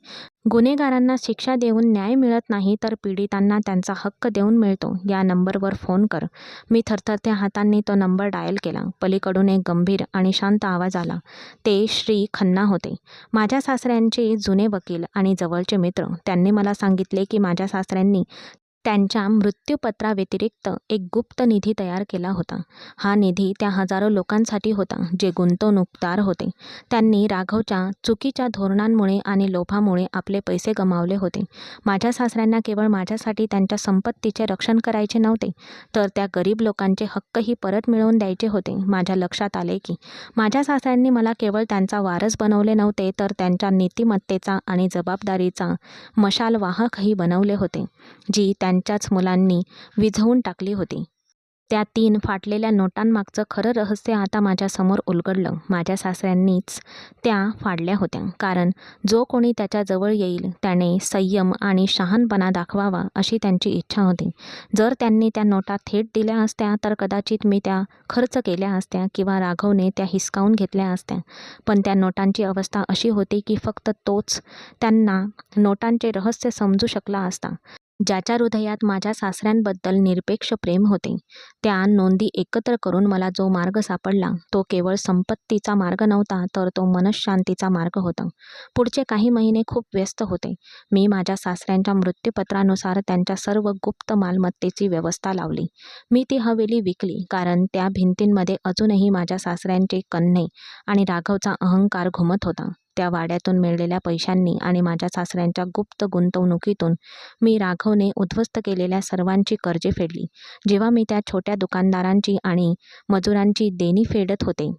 गुन्हेगारांना शिक्षा देऊन न्याय मिळत नाही तर पीडितांना त्यांचा हक्क देऊन मिळतो. या नंबरवर फोन कर. मी थरथरत्या हातांनी तो नंबर डायल केला. पलीकडून एक गंभीर आणि शांत आवाज आला. ते श्री खन्ना होते, माझ्या सासऱ्यांचे जुने वकील आणि जवळचे मित्र. त्यांनी मला सांगितले की माझ्या सासऱ्यांनी त्यांच्या मृत्यूपत्राव्यतिरिक्त एक गुप्त निधी तयार केला होता. हा निधी त्या हजारो लोकांसाठी होता जे गुंतवणूकदार होते. त्यांनी राघवच्या चुकीच्या धोरणांमुळे आणि लोभामुळे आपले पैसे गमावले होते. माझ्या सासऱ्यांना केवळ माझ्यासाठी त्यांच्या संपत्तीचे रक्षण करायचे नव्हते, तर त्या गरीब लोकांचे हक्कही परत मिळवून द्यायचे होते. माझ्या लक्षात आले की माझ्या सासऱ्यांनी मला केवळ त्यांचा वारस बनवले नव्हते, तर त्यांच्या नीतिमत्तेचा आणि जबाबदारीचा मशालवाहकही बनवले होते, जी त्यांच्याच मुलांनी विझवून टाकली होती. त्या 3 फाटलेल्या नोटांमागचं खरं रहस्य आता माझ्यासमोर उलगडलं. माझ्या सासऱ्यांनीच त्या फाडल्या होत्या, कारण जो कोणी त्याच्याजवळ येईल त्याने संयम आणि शहाणपणा दाखवावा अशी त्यांची इच्छा होती. जर त्यांनी त्या नोटा थेट दिल्या असत्या तर कदाचित मी त्या खर्च केल्या असत्या किंवा राघवने त्या हिसकावून घेतल्या असत्या. पण त्या नोटांची अवस्था अशी होती की फक्त तोच त्यांना नोटांचे रहस्य समजू शकला असता, ज्याच्या हृदयात माझ्या सासऱ्यांबद्दल निरपेक्ष प्रेम होते. त्या नोंदी एकत्र करून मला जो मार्ग सापडला तो केवळ संपत्तीचा मार्ग नव्हता, तर तो मनःशांतीचा मार्ग होता. पुढचे काही महिने खूप व्यस्त होते. मी माझ्या सासऱ्यांच्या मृत्यूपत्रानुसार त्यांच्या सर्व गुप्त मालमत्तेची व्यवस्था लावली. मी ती हवेली विकली, कारण त्या भिंतींमध्ये अजूनही माझ्या सासऱ्यांचे कण्हे आणि राघवचा अहंकार घुमत होता. त्या वाड्यातून मिळालेल्या पैशांनी आणि माझ्या सासऱ्यांच्या गुप्त गुंतवणुकीतून मी राघवने उद्ध्वस्त केलेल्या सर्वांची कर्जे फेडली. जेव्हा मी त्या छोट्या दुकानदारांची आणि मजुरांची देणी फेडत होते,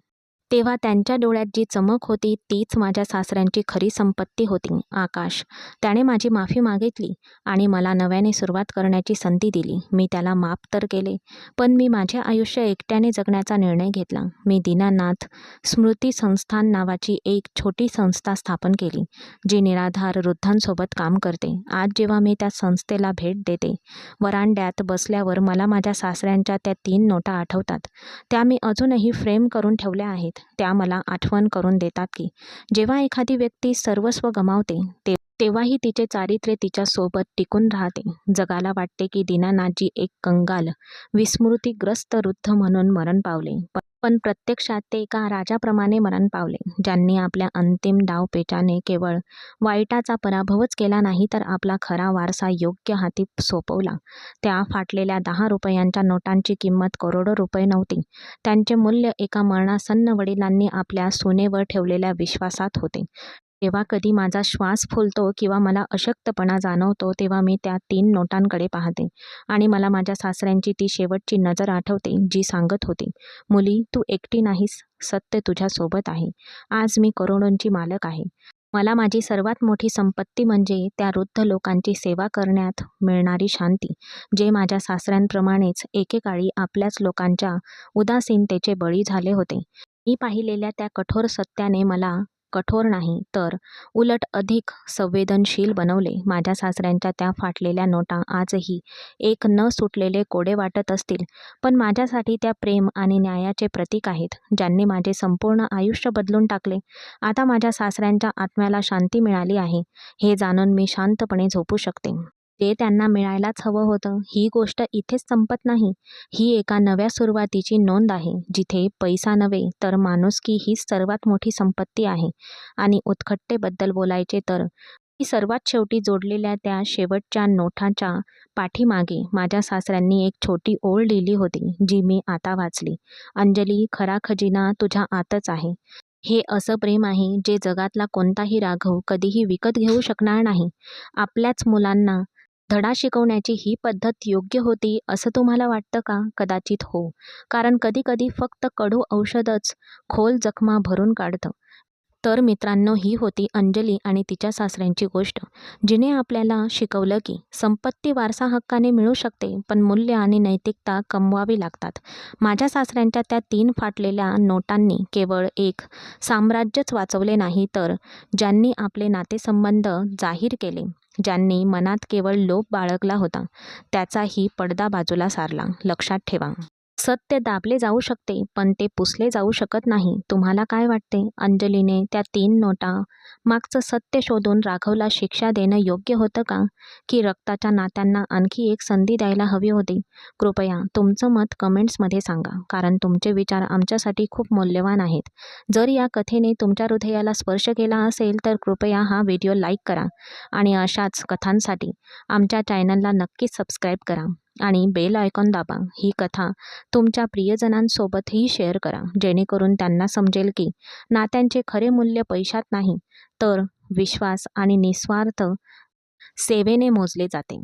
तेव्हा त्यांच्या डोळ्यात जी चमक होती तीच माझ्या सासऱ्यांची खरी संपत्ती होती. आकाश, त्याने माझी माफी मागितली आणि मला नव्याने सुरुवात करण्याची संधी दिली. मी त्याला माफ तर केले, पण मी माझे आयुष्य एकट्याने जगण्याचा निर्णय घेतला. मी दीनानाथ स्मृती संस्थान नावाची एक छोटी संस्था स्थापन केली, जी निराधार वृद्धांसोबत काम करते. आज जेव्हा मी त्या संस्थेला भेट देते, वरांड्यात बसल्यावर मला माझ्या सासऱ्यांच्या त्या 3 नोटा आठवतात. त्या मी अजूनही फ्रेम करून ठेवल्या आहेत. त्या मला आठवण करून देतात की जेव्हा एखादी व्यक्ती सर्वस्व गमावते तेव्हाही तिचे चारित्र्य तिच्यासोबत टिकून राहते. जगाला वाटते की दीनानाथजी एक कंगाल, विस्मृतीग्रस्त वृद्ध म्हणून मरण पावले, पण प्रत्यक्षात ते एका राजाप्रमाणे मरण पावले, ज्यांनी आपल्या अंतिम डावपेचाने केवळ वाईटाचा पराभवच केला नाही, तर आपला खरा वारसा योग्य हाती सोपवला. त्या फाटलेल्या 10 रुपयांच्या नोटांची किंमत करोडो रुपये नव्हती. त्यांचे मूल्य एका मरणासन्न वडिलांनी आपल्या सुनेवर ठेवलेल्या विश्वासात होते. जेव्हा कधी माझा श्वास फुलतो किंवा मला अशक्तपणा जाणवतो, तेव्हा मी त्या 3 नोटांकडे पाहते आणि मला माझ्या सासऱ्यांची ती शेवटची नजर आठवते, जी सांगत होती, मुली, तू एकटी नाहीस, सत्य तुझ्यासोबत आहे. आज मी करोडोंची मालक आहे. मला माझी सर्वात मोठी संपत्ती म्हणजे त्या वृद्ध लोकांची सेवा करण्यात मिळणारी शांती, जे माझ्या सासऱ्यांप्रमाणेच एकेकाळी आपल्याच लोकांच्या उदासीनतेचे बळी झाले होते. मी पाहिलेल्या त्या कठोर सत्याने मला कठोर नाही, तर उलट अधिक संवेदनशील बनवले. माझ्या सासऱ्यांच्या त्या फाटलेल्या नोटा आजही एक न सुटलेले कोडे वाटत असतील, पण माझ्यासाठी त्या प्रेम आणि न्यायाचे प्रतीक आहेत, ज्यांनी माझे संपूर्ण आयुष्य बदलून टाकले. आता माझ्या सासऱ्यांच्या आत्म्याला शांती मिळाली आहे, हे जाणून मी शांतपणे झोपू शकते. ते त्यांना मिळायलाच हवं होतं. ही गोष्ट इथेच संपत नाही. ही एका नव्या सुरुवातीची नोंद आहे, जिथे पैसा नव्हे तर माणुसकी हीच सर्वात मोठी संपत्ती आहे. आणि उत्कटतेबद्दल बोलायचे तर मी सर्वात शेवटी जोडलेल्या त्या शेवटच्या नोटाच्या पाठीमागे माझ्या सासऱ्यांनी एक छोटी ओळ लिहिली होती, जी मी आता वाचली. अंजली, खरा खजिना तुझ्या आतच आहे. हे असं प्रेम आहे जे जगातला कोणताही राघव कधीही विकत घेऊ शकणार नाही. आपल्याच मुलांना धडा शिकवण्याची ही पद्धत योग्य होती असं तुम्हाला वाटतं का? कदाचित हो, कारण कधीकधी फक्त कडू औषधच खोल जखमा भरून काढतं. तर मित्रांनो, ही होती अंजली आणि तिच्या सासऱ्यांची गोष्ट, जिने आपल्याला शिकवलं की संपत्ती वारसा हक्काने मिळू शकते, पण मूल्य आणि नैतिकता कमवावी लागतात. माझ्या सासऱ्यांच्या त्या 3 फाटलेल्या नोटांनी केवळ एक साम्राज्यच वाचवले नाही, तर ज्यांनी आपले नातेसंबंध जाहीर केले, ज्यांनी मनात केवळ लोभ बाळगला होता, त्याचाही पडदा बाजूला सारला. लक्षात ठेवा, सत्य दाबले जाऊ शकते, पण ते पुसले जाऊ शकत नाही. तुम्हाला काय वाटते? अंजलीने त्या 3 नोटा मागचं सत्य शोधून राघवला शिक्षा देणं योग्य होतं का? की रक्ताच्या नात्यांना आणखी एक संधी द्यायला हवी होती? कृपया तुमचं मत कमेंट्समध्ये सांगा, कारण तुमचे विचार आमच्यासाठी खूप मौल्यवान आहेत. जर या कथेने तुमच्या हृदयाला स्पर्श केला असेल, तर कृपया हा व्हिडिओ लाईक करा आणि अशाच कथांसाठी आमच्या चॅनलला नक्कीच सबस्क्राईब करा आणि बेल आयकॉन दाबा. ही कथा तुमच्या प्रियजनांसोबतही शेअर करा, जेणेकरून त्यांना समजेल की नात्यांचे खरे मूल्य पैशात नाही, तर विश्वास आणि निस्वार्थ सेवेने मोजले जाते.